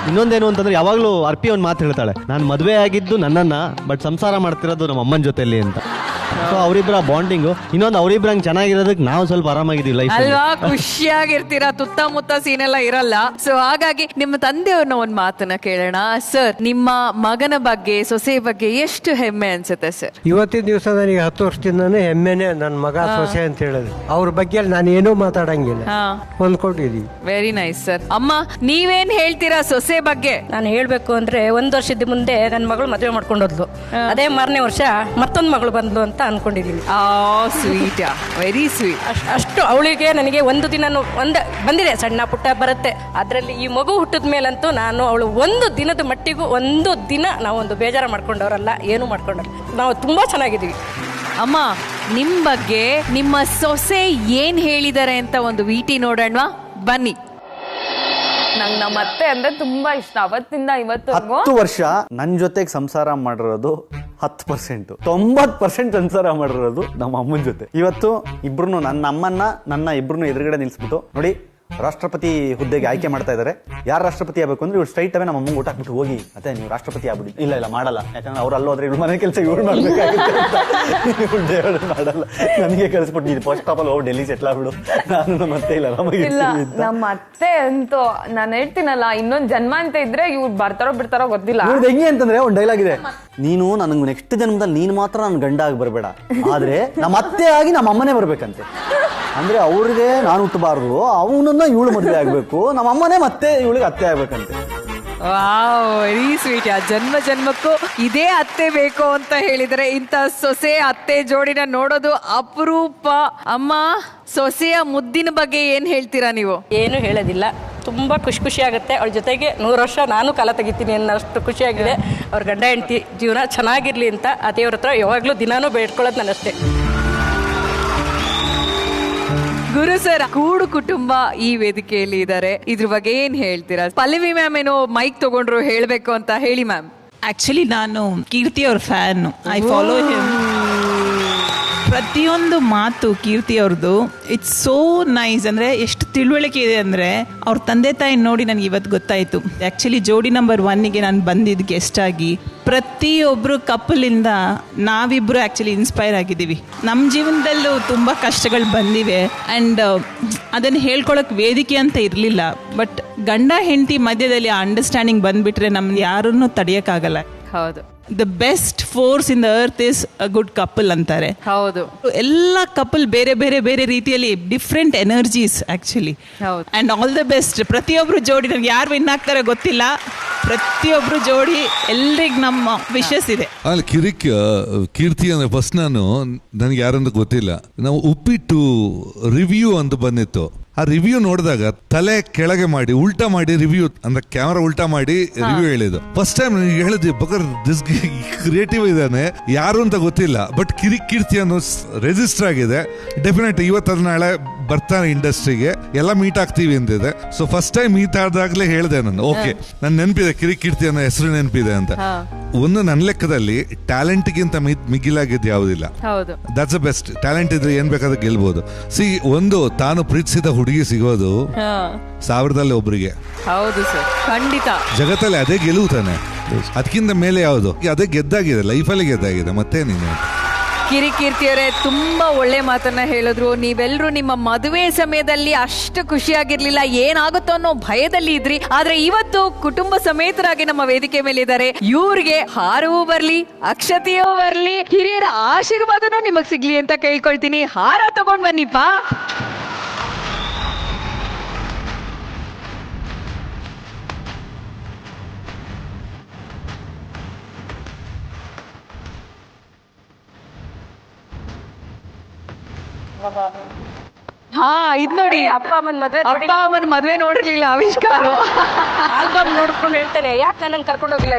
ಇನ್ನೊಂದೇನು ಅಂತಂದ್ರೆ ಯಾವಾಗ್ಲೂ ಅರ್ಪಿ ಒಂದ್ ಮಾತು ಹೇಳ್ತಾಳೆ, ನಾನು ಮದುವೆ ಆಗಿದ್ದು ನನ್ನನ್ನ, ಬಟ್ ಸಂಸಾರ ಮಾಡ್ತಿರೋದು ನಮ್ಮ ಅಮ್ಮನ ಜೊತೆಲಿ ಅಂತ. ಸೊ ಅವರಿಬ್ಬರ ಬಾಂಡಿಂಗು. ಇನ್ನೊಂದು ಅವರಿಬ್ರು ಹಂಗೆ ಚೆನ್ನಾಗಿರೋದಕ್ಕೆ ನಾವು ಸ್ವಲ್ಪ ಆರಾಮಾಗಿದ್ದೀವಿ ಲೈಫ್ ಅಲ್ವಾ, ಖುಷಿಯಾಗಿರ್ತೀರಾ, ತುತ್ತಮುತ್ತ ಸೀನ್ ಎಲ್ಲ ಇರಲ್ಲ. ಸೊ ಹಾಗಾಗಿ ನಿಮ್ಮ ತಂದೆಯವ್ರನ್ನ ಒಂದ್ ಮಾತನ್ನ ಕೇಳೋಣ. ಸರ್, ನಿಮ್ಮ ಮಗನ ಬಗ್ಗೆ, ಸೊಸೆ ಬಗ್ಗೆ ಎಷ್ಟು ಹೆಮ್ಮೆ ಅನ್ಸುತ್ತೆ ಸರ್? ಇವತ್ತಿನ ದಿವಸ ನನಗೆ 10 ವರ್ಷದಿಂದಾನೇ ಹೆಮ್ಮೆನೆ ನನ್ನ ಮಗ ಸೊಸೆ ಅಂತ ಹೇಳಿದ್ರು. ಅವ್ರ ಬಗ್ಗೆ ನಾನು ಏನೂ ಮಾತಾಡಂಗಿಲ್ಲ, ಹೊಂದ್ಕೊಂಡಿದೀವಿ. Very nice sir. ಅಮ್ಮ, ನೀವೇನ್ ಹೇಳ್ತೀರಾ ಸೊಸೆ ಬಗ್ಗೆ? ನಾನು ಹೇಳ್ಬೇಕು ಅಂದ್ರೆ 1 ವರ್ಷದ ಮುಂದೆ ನನ್ನ ಮಗಳು ಮದುವೆ ಮಾಡ್ಕೊಂಡೋದ್ಲು. ಅದೇ ಮಾರನೇ ವರ್ಷ ಮತ್ತೊಂದು ಮಗಳು ಬಂದ್ಲು ಅಂತ ಅನ್ಕೊಂಡಿದೀನಿ. Sweet, very sweet. ಅಷ್ಟು ಅವಳಿಗೆ ನನಗೆ ಒಂದು ದಿನ ಬಂದಿದೆ, ಸಣ್ಣ ಪುಟ್ಟ ಬರುತ್ತೆ. ಅದರಲ್ಲಿ ಈ ಮಗು ಹುಟ್ಟಿದ ಮೇಲಂತೂ ನಾನು ಅವಳು ಒಂದು ದಿನದ ಮಟ್ಟಿಗೂ ಒಂದು ದಿನ ನಾವೊಂದು ಬೇಜಾರು ಮಾಡ್ಕೊಂಡವ್ರಲ್ಲ, ಏನು ಮಾಡ್ಕೊಂಡವ್ರ, ನಾವು ತುಂಬಾ ಚೆನ್ನಾಗಿದ್ದೀವಿ. ಅಮ್ಮ, ನಿಮ್ ಬಗ್ಗೆ ನಿಮ್ಮ ಸೊಸೆ ಏನ್ ಹೇಳಿದ್ದಾರೆ ಅಂತ ಒಂದು ವಿಟಿ ನೋಡೋಣ ಬನ್ನಿ. ನಂಗೆ ನಮ್ಮ ಅತ್ತೆ ಅಂದ್ರೆ ತುಂಬಾ ಇಷ್ಟ. ಅವತ್ತಿಂದ ಇವತ್ತವರೆಗೂ 10 ವರ್ಷ ನನ್ನ ಜೊತೆಗೆ ಸಂಸಾರ ಮಾಡಿರೋದು 10%, 90% ಸಂಸಾರ ಮಾಡಿರೋದು ನಮ್ಮ ಅಮ್ಮನ ಜೊತೆ. ಇವತ್ತು ಇಬ್ರು ನನ್ನ ಅಮ್ಮನ್ನ ನನ್ನ ಇಬ್ರು ಎದುರುಗಡೆ ನಿಲ್ಸ್ಬಿಟ್ಟು ನೋಡಿ, ರಾಷ್ಟ್ರಪತಿ ಹುದ್ದೆಗೆ ಆಯ್ಕೆ ಮಾಡ್ತಾ ಇದ್ದಾರೆ, ಯಾರು ರಾಷ್ಟ್ರಪತಿ ಆಗಬೇಕು ಅಂದ್ರೆ ಇವ್ರು ಸ್ಟ್ರೈಟ್ ಅವೇ ನಮ್ಮ ಅಮ್ಮಂಗೆ ಊಟ ಹಾಕ್ಬಿಟ್ಟು ಹೋಗಿ ಅತ್ತೆ ನೀವು ರಾಷ್ಟ್ರಪತಿ ಆಗ್ಬಿಡಿ. ಇಲ್ಲ ಮಾಡಲ್ಲ, ಯಾಕಂದ್ರೆ ಅವ್ರು ಅಲ್ಲೋದ್ರೆ ಇವ್ರು ಮನೆ ಕೆಲಸ ಇವ್ರು ಮಾಡ್ಬೇಕಾಗುತ್ತೆ, ಮಾಡಲ್ಲ. ನನಗೆ ಕಳಿಸ್ಬಿಟ್ಟು ನೀನು ಫಸ್ಟ್ ಆಫ್ ಆಲ್ ಹೋಗಿ ಡೆಲ್ಲಿ ಸೆಟ್ಲ್ ಆಗ್ಬಿಡು, ನಾನು ಮತ್ತೆ ಇಲ್ಲ ನಮ್ಮ ಅತ್ತೆ ಅಂತೂ ನಾನು ಹೇಳ್ತೀನಲ್ಲ, ಇನ್ನೊಂದು ಜನ್ಮ ಅಂತ ಇದ್ರೆ ಇವ್ರು ಬರ್ತಾರೋ ಬಿಡ್ತಾರೋ ಗೊತ್ತಿಲ್ಲ. ಹೆಂಗೆ ಅಂತಂದ್ರೆ ಒಂದು ಡೈಲಾಗ್ ಇದೆ, ನೀನು ನನಗೆ ನೆಕ್ಸ್ಟ್ ಜನ್ಮದಲ್ಲಿ ನೀನು ಮಾತ್ರ ನನ್ನ ಗಂಡ ಆಗಿ ಬರಬೇಡ, ಆದ್ರೆ ನಮ್ಮ ಅತ್ತೆ ಆಗಿ ನಮ್ಮ ಅಮ್ಮನೇ ಬರ್ಬೇಕಂತೆ. ಅಂದ್ರೆ ಅವ್ರಿಗೆ ನಾನು ಹುಟ್ಟಬಾರ್ದು, ಅವನನ್ನ ಇವಳು ಮದುವೆ ಆಗ್ಬೇಕು, ನಮ್ಮ ಅಮ್ಮನೇ ಮತ್ತೆ ಇವಳಿಗೆ ಅತ್ತೆ ಆಗ್ಬೇಕಂತೆ. Wow, very sweet. ಜನ್ಮ ಜನ್ಮಕ್ಕೂ ಇದೇ ಅತ್ತೆ ಬೇಕು ಅಂತ ಹೇಳಿದರೆ ಇಂಥ ಸೊಸೆ ಅತ್ತೆ ಜೋಡಿನ ನೋಡೋದು ಅಪರೂಪ. ಅಮ್ಮ, ಸೊಸೆಯ ಮುದ್ದಿನ ಬಗ್ಗೆ ಏನ್ ಹೇಳ್ತೀರಾ ನೀವು? ಏನು ಹೇಳೋದಿಲ್ಲ, ತುಂಬಾ ಖುಷಿ ಆಗುತ್ತೆ. ಅವಳ ಜೊತೆಗೆ 100 ವರ್ಷ ನಾನು ಕಾಲ ತೆಗಿತೀನಿ ಅನ್ನೋಷ್ಟು ಖುಷಿಯಾಗಿದೆ. ಅವ್ರ ಗಂಡ ಹೆಂಡತಿ ಜೀವನ ಚೆನ್ನಾಗಿರ್ಲಿ ಅಂತ ಆ ದೇವ್ರ ಹತ್ರ ಯಾವಾಗ್ಲೂ ದಿನಾನೂ ಬೇಡ್ಕೊಳ್ಳೋದು ನನ್ನಷ್ಟೇ. ಗುರು ಸರ್, ಕೂಡು ಕುಟುಂಬ ಈ ವೇದಿಕೆಯಲ್ಲಿ ಇದ್ದಾರೆ, ಇದ್ರ ಬಗ್ಗೆ ಏನ್ ಹೇಳ್ತೀರಾ? ಪಲ್ಲವಿ ಮ್ಯಾಮ್ ಏನೋ ಮೈಕ್ ತಗೊಂಡ್ರು ಹೇಳ್ಬೇಕು ಅಂತ, ಹೇಳಿ ಮ್ಯಾಮ್. ಆಕ್ಚುಲಿ ನಾನು ಕೀರ್ತಿ ಅವ್ರ ಫ್ಯಾನ್, ಐ ಫಾಲೋ ಹಿಮ್. ಪ್ರತಿಯೊಂದು ಮಾತು ಕೀರ್ತಿ ಅವ್ರದ್ದು ಇಟ್ಸ್ ಸೋ ನೈಸ್. ಅಂದರೆ ಎಷ್ಟು ತಿಳುವಳಿಕೆ ಇದೆ ಅಂದರೆ ಅವ್ರ ತಂದೆ ತಾಯಿ ನೋಡಿ ನನಗೆ ಇವತ್ತು ಗೊತ್ತಾಯಿತು. ಆ್ಯಕ್ಚುಲಿ ಜೋಡಿ ನಂಬರ್ 1ಗೆ ನಾನು ಬಂದಿದ್ದು ಗೆಸ್ಟ್ ಆಗಿ. ಪ್ರತಿಯೊಬ್ಬರು ಕಪ್ಪಲಿಂದ ನಾವಿಬ್ಬರು ಆ್ಯಕ್ಚುಲಿ ಇನ್ಸ್ಪೈರ್ ಆಗಿದ್ದೀವಿ. ನಮ್ಮ ಜೀವನದಲ್ಲೂ ತುಂಬ ಕಷ್ಟಗಳು ಬಂದಿವೆ ಆ್ಯಂಡ್ ಅದನ್ನು ಹೇಳ್ಕೊಳಕ್ಕೆ ವೇದಿಕೆ ಅಂತ ಇರಲಿಲ್ಲ. ಬಟ್ ಗಂಡ ಹೆಂಡತಿ ಮಧ್ಯದಲ್ಲಿ ಆ ಅಂಡರ್ಸ್ಟ್ಯಾಂಡಿಂಗ್ ಬಂದುಬಿಟ್ರೆ ನಮ್ಗೆ ಯಾರನ್ನೂ ತಡೆಯೋಕ್ಕಾಗಲ್ಲ. ಹೌದು, the best force in the earth is a good couple ಅಂತಾರೆ. ಹೌದು, ಎಲ್ಲ ಕಪಲ್ ಬೇರೆ ಬೇರೆ ಬೇರೆ ರೀತಿಯಲ್ಲಿ different energies actually. And all the best. ಪ್ರತಿಯೊಬ್ರು ಜೋಡಿ, ನನಗೆ ಯಾರು ವಿನ್ ಆಗ್ತಾರೋ ಗೊತ್ತಿಲ್ಲ, ಪ್ರತಿಯೊಬ್ರು ಜೋಡಿ ಎಲ್ರಿಗೂ ನಮ್ಮ ವಿಶಸ್ ಇದೆ. ಅಲ್ಲಿ ಕೀರ್ತಿ ಅಂದ್ರೆ ಫಸ್ಟ್ ನನಗೆ ಯಾರಂತ ಗೊತ್ತಿಲ್ಲ, ನಾವು ಉಪ್ಪಿಟ್ಟು ರಿವ್ಯೂ ಅಂತ ಬಂದಿತ್ತು. ಆ ರಿವ್ಯೂ ನೋಡಿದಾಗ ತಲೆ ಕೆಳಗೆ ಮಾಡಿ ಉಲ್ಟಾ ಮಾಡಿ ರಿವ್ಯೂ ಅಂದ್ರೆ ಕ್ಯಾಮರಾ ಉಲ್ಟಾ ಮಾಡಿ ರಿವ್ಯೂ ಹೇಳಿದ್ದು. ಫಸ್ಟ್ ಟೈಮ್ ನನಗೆ ಹೇಳಿದ್ವಿ ಬಕರ್ ದಿಸ್ ಕ್ರಿಯೇಟಿವ್ ಇದ್ದಾನೆ, ಯಾರು ಅಂತ ಗೊತ್ತಿಲ್ಲ. ಬಟ್ ಕೀರ್ತಿ ಅನ್ನೋ ರೆಜಿಸ್ಟರ್ ಆಗಿದೆ. ಡೆಫಿನೆಟ್ ಇವತ್ತು ನಾಳೆ ಬರ್ತಾನೆ ಇಂಡಸ್ಟ್ರಿಗೆ, ಎಲ್ಲ ಮೀಟ್ ಆಗ್ತೀವಿ ಅಂತಿದೆ. ಸೊ ಫಸ್ಟ್ ಟೈಮ್ ಮೀಟ್ ಆದಾಗ್ಲೇ ಹೇಳಿದೆ ನಾನು, ಓಕೆ ನನ್ ನೆನಪಿದೆ ಕಿರಿಕೀರ್ತಿ ಅನ್ನೋ ಹೆಸರು ನೆನಪಿದೆ ಅಂತ. ಒಂದು ನನ್ನ ಲೆಕ್ಕದಲ್ಲಿ ಟ್ಯಾಲೆಂಟ್ಗಿಂತ ಮಿಗಿಲಾಗಿದ್ದು ಯಾವುದಿಲ್ಲ. That's the best. ಟ್ಯಾಲೆಂಟ್ ಇದ್ರೆ ಏನ್ ಬೇಕಾದ್ರೆ ಗೆಲ್ಬಹುದು. ಒಂದು ತಾನು ಪ್ರೀತಿಸಿದ ಹುಡುಗಿ ಸಿಗೋದು 1000ದಲ್ಲಿ ಒಬ್ರಿಗೆ. ಹೌದು ಸರ್, ಖಂಡಿತ. ಜಗತ್ತಲ್ಲಿ ಅದೇ ಗೆಲುವು ತಾನೆ, ಅದಕ್ಕಿಂತ ಮೇಲೆ ಯಾವುದು? ಅದೇ ಗೆದ್ದಾಗಿದೆ, ಲೈಫಲ್ಲಿ ಗೆದ್ದಾಗಿದೆ. ಮತ್ತೆ ನೀನು ಕಿರಿಕೀರ್ತಿಯವರೇ ತುಂಬಾ ಒಳ್ಳೆ ಮಾತನ್ನ ಹೇಳಿದ್ರು. ನೀವೆಲ್ಲರೂ ನಿಮ್ಮ ಮದುವೆ ಸಮಯದಲ್ಲಿ ಅಷ್ಟು ಖುಷಿಯಾಗಿರ್ಲಿಲ್ಲ, ಏನಾಗುತ್ತೋ ಅನ್ನೋ ಭಯದಲ್ಲಿ ಇದ್ರಿ. ಆದ್ರೆ ಇವತ್ತು ಕುಟುಂಬ ಸಮೇತರಾಗಿ ನಮ್ಮ ವೇದಿಕೆ ಮೇಲೆ ಇದ್ದಾರೆ. ಇವ್ರಿಗೆ ಹಾರವೂ ಬರ್ಲಿ, ಅಕ್ಷತೆಯೂ ಬರ್ಲಿ, ಹಿರಿಯರ ಆಶೀರ್ವಾದನೂ ನಿಮಗ್ ಸಿಗ್ಲಿ ಅಂತ ಕೇಳ್ಕೊಳ್ತೀನಿ. ಹಾರ ತಗೊಂಡ್ ಬನ್ನಿಪ್ಪ. ಹಾ, ಇದ್ ನೋಡಿ, ಅಪ್ಪ ಅಮ್ಮನ ಮದ್ವೆ ನೋಡಿರ್ಲಿಲ್ಲ, ಆವಿಷ್ಕಾರ ಆಲ್ಬಮ್ ನೋಡ್ಕೊಂಡು ಹೇಳ್ತಾರೆ, ಯಾಕೆ ನನ್ನ ಕರ್ಕೊಂಡು ಹೋಗಿಲ್ಲ.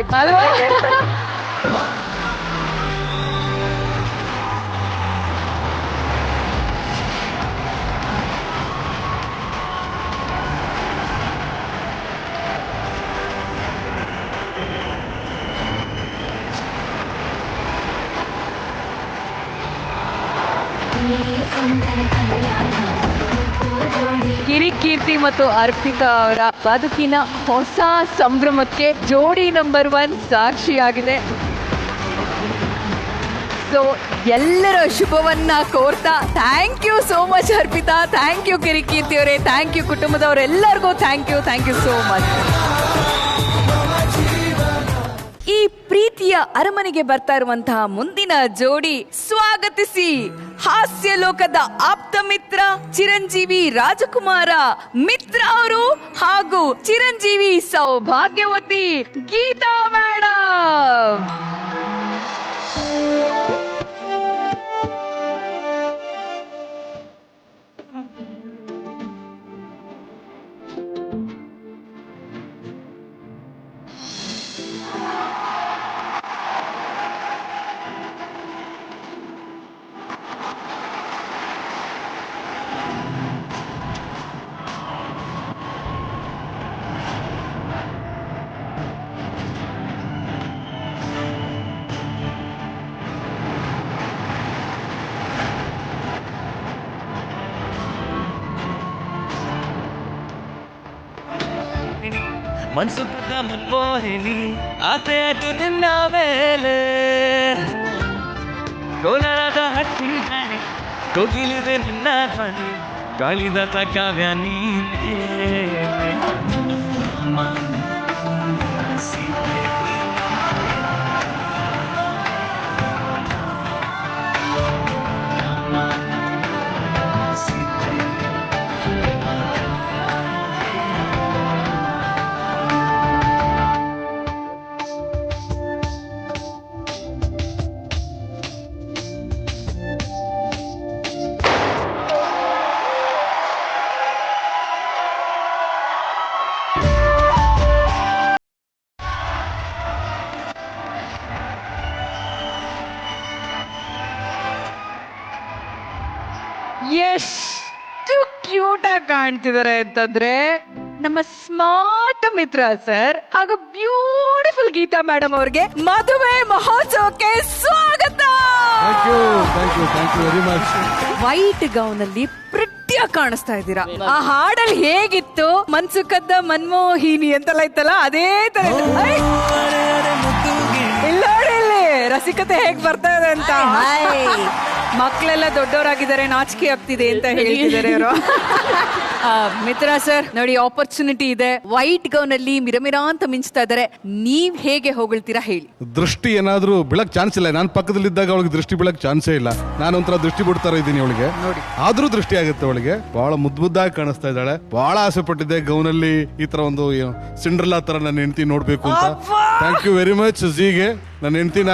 ಕಿರಿಕೀರ್ತಿ ಮತ್ತು ಅರ್ಪಿತಾ ಅವರ ಬದುಕಿನ ಹೊಸ ಸಂಭ್ರಮಕ್ಕೆ ಜೋಡಿ ನಂಬರ್ 1 ಸಾಕ್ಷಿಯಾಗಿದೆ. ಸೊ ಎಲ್ಲರ ಶುಭವನ್ನ ಕೋರ್ತಾ thank you so much Arpita, thank you Kirik Keerthi ಅವರೇ, ಥ್ಯಾಂಕ್ ಯು ಕುಟುಂಬದವರೆಲ್ಲರಿಗೂ ಥ್ಯಾಂಕ್ ಯು ಸೋ ಮಚ್. ಈ ಪ್ರೀತಿಯ ಅರಮನೆಗೆ ಬರ್ತಾ ಇರುವಂತಹ ಮುಂದಿನ ಜೋಡಿ, ಸ್ವಾಗತಿಸಿ ಹಾಸ್ಯ ಲೋಕದ ಆಪ್ತ ಮಿತ್ರ ಚಿರಂಜೀವಿ ರಾಜಕುಮಾರ ಮಿತ್ರ ಅವರು ಹಾಗೂ ಚಿರಂಜೀವಿ ಸೌಭಾಗ್ಯವತಿ ಗೀತಾ ಮೇಡಮ್. ಮನ್ಸುಖದ ಮನ್ಮೋಹಿನಿ ಆಸೆ ಅದು ನಿನ್ನ ಮೇಲೆ, ಕೋಲಾರದ ಹಟ್ಟಿ ಕೋಗಿಲಿದೆ ನಿನ್ನ ಧ್ವನಿ, ಗಾಳಿದ ಕಾವ್ಯ ನೀನೇ. ಎಷ್ಟು ಕ್ಯೂಟ್ ಆಗಿ ಕಾಣ್ತಿದ್ದಾರೆ ಅಂತಂದ್ರೆ ನಮ್ಮ ಸ್ಮಾರ್ಟ್ ಮಿತ್ರ ಸರ್ ಹಾಗೂ ಬ್ಯೂಟಿಫುಲ್ ಗೀತಾ ಮೇಡಮ್ ಅವ್ರಿಗೆ ಮದುವೆ ಮಹೋತ್ಸವಕ್ಕೆ ಸ್ವಾಗತ. ವೈಟ್ ಗೌನ್ ಅಲ್ಲಿ ಪ್ರಿಟ್ಟಿಯಾಗಿ ಕಾಣಿಸ್ತಾ ಇದ್ದೀರಾ. ಆ ಹಾಡಲ್ಲಿ ಹೇಗಿತ್ತು, ಮನ್ಸುಖದ ಮನ್ಮೋಹಿನಿ ಅಂತೆಲ್ಲ ಇತ್ತಲ್ಲ, ಅದೇ ತರ ಇಲ್ಲ ಇಲ್ಲಿ ರಸಿಕತೆ ಹೇಗ್ ಬರ್ತಾ ಇದೆ ಅಂತ. ಮಕ್ಕಳೆಲ್ಲ ದೊಡ್ಡವರಾಗಿದ್ದಾರೆ, ನಾಚಿಕೆ ಆಗ್ತಿದೆ ಅಂತ ಹೇಳ್ತಿದ್ದಾರೆ ಅವರು. ಮಿತ್ರ ಸರ್ ನೋಡಿ, ಆಪರ್ಚುನಿಟಿ ಇದೆ. ವೈಟ್ ಗೌನ್ ಅಲ್ಲಿ ಮಿರಮಿರಾ ಅಂತ ಮಿಂಚ್ತಾ ಇದ್ದಾರೆ, ನೀವ್ ಹೇಗೆ ಹೊಗಳ್ತೀರಾ ಹೇಳಿ. ದೃಷ್ಟಿ ಏನಾದ್ರೂ ಬೀಳಕ್ ಚಾನ್ಸ್ ಇಲ್ಲ. ನಾನು ಪಕ್ಕದಲ್ಲಿದ್ದಾಗ ಅವಳಿಗೆ ದೃಷ್ಟಿ ಬೀಳಕ್ ಚಾನ್ಸೇ ಇಲ್ಲ. ನಾನು ಒಂಥರ ದೃಷ್ಟಿ ಬಿಡ್ತಾ ಇದ್ದೀನಿ ಅವಳಿಗೆ, ಆದ್ರೂ ದೃಷ್ಟಿ ಆಗುತ್ತೆ ಅವಳಿಗೆ. ಬಹಳ ಮುದ್ದಾಗಿ ಕಾಣಿಸ್ತಾ ಇದ್ದಾಳೆ. ಬಹಳ ಆಸೆ ಪಟ್ಟಿದ್ದೆ ಗೌನಲ್ಲಿ ಈ ತರ ಒಂದು ಸಿಂಡ್ರಲಾ ತರ ನನ್ನ ಹೆಂಡತಿ ನೋಡ್ಬೇಕು ಅಂತ. ಥ್ಯಾಂಕ್ ಯು ವೆರಿ ಮಚ್ ಝೀಗೆ. ನನ್ನ ಹೆಂಡತಿನ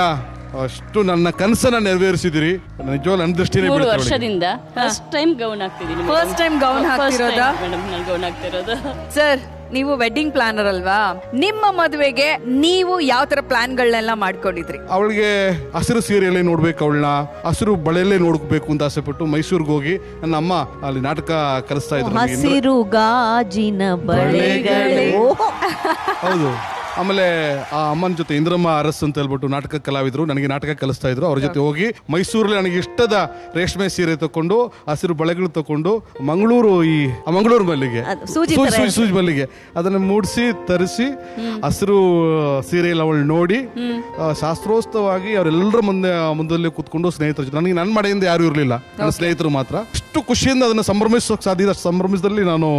ಅಷ್ಟು ನನ್ನ ಕನಸನ್ನ ನೆರವೇರಿಸಿದಿರಿ. ನಿಜವಾಗ್ಲೂ ನನ್ನ ದೃಷ್ಟಿನೇ 3 ವರ್ಷದಿಂದ ಫಸ್ಟ್ ಟೈಮ್ ಗೌನ್ ಹಾಕ್ತಿದ್ದೀನಿ. ಫಸ್ಟ್ ಟೈಮ್ ಗೌನ್ ಹಾಕ್ತಿರೋದಾ? ಮೇಡಮ್ ನಾನು ಗೌನ್ ಹಾಕ್ತಿರೋದು. ಸರ್ ನೀವು ವೆಡ್ಡಿಂಗ್ ಪ್ಲಾನರ್ ಅಲ್ವಾ, ನಿಮ್ಮ ಮದುವೆಗೆ ನೀವು ಯಾವ ತರ ಪ್ಲಾನ್ಗಳನ್ನೆಲ್ಲ ಮಾಡ್ಕೊಂಡಿದ್ರಿ? ಅವಳಿಗೆ ಹಸಿರು ಸೀರೆಯಲ್ಲೇ ನೋಡ್ಬೇಕು, ಅವಳನ್ನ ಹಸಿರು ಬಳೆಯಲ್ಲೇ ನೋಡ್ಬೇಕು ಅಂತ ಆಸೆಪಟ್ಟು ಮೈಸೂರಿಗೆ ಹೋಗಿ ನನ್ನ ಅಮ್ಮ ಅಲ್ಲಿ ನಾಟಕ ಕಲಿಸ್ತಾ ಇದ್ರು. ಹಸಿರು ಗಾಜಿನ ಬಳೆಗಳೇ. ಹೌದು. ಆಮೇಲೆ ಆ ಅಮ್ಮನ ಜೊತೆ ಇಂದ್ರಮ್ಮ ಅರಸ್ ಅಂತ ಹೇಳ್ಬಿಟ್ಟು ನಾಟಕ ಕಲಾವಿದ್ರು, ನನಗೆ ನಾಟಕ ಕಲಿಸ್ತಾ ಇದ್ರು. ಅವ್ರ ಜೊತೆ ಹೋಗಿ ಮೈಸೂರಲ್ಲಿ ನನಗೆ ಇಷ್ಟದ ರೇಷ್ಮೆ ಸೀರೆ ತಕೊಂಡು, ಹಸಿರು ಬಳೆಗಳು ತಕೊಂಡು, ಮಂಗಳೂರು ಮಲ್ಲಿಗೆ, ಸೂಜಿ ಮಲ್ಲಿಗೆ ಅದನ್ನ ಮೂಡಿಸಿ ತರಿಸಿ ಹಸಿರು ಸೀರೆಯಲ್ಲಿ ಅವಳು ನೋಡಿ ಶಾಸ್ತ್ರೋತ್ಸವವಾಗಿ ಅವರೆಲ್ಲರ ಮುಂದಲ್ಲಿ ಕೂತ್ಕೊಂಡು ಸ್ನೇಹಿತರ ಜೊತೆ, ನನಗೆ ನನ್ನ ಮನೆಯಿಂದ ಯಾರು ಇರಲಿಲ್ಲ, ನನ್ನ ಸ್ನೇಹಿತರು ಮಾತ್ರ. ಅಷ್ಟು ಖುಷಿಯಿಂದ ಅದನ್ನ ಸಂಭ್ರಮಿಸೋಕೆ ಸಾಧ್ಯ. ಸಂಭ್ರಮಿಸದಲ್ಲಿ ನಾನು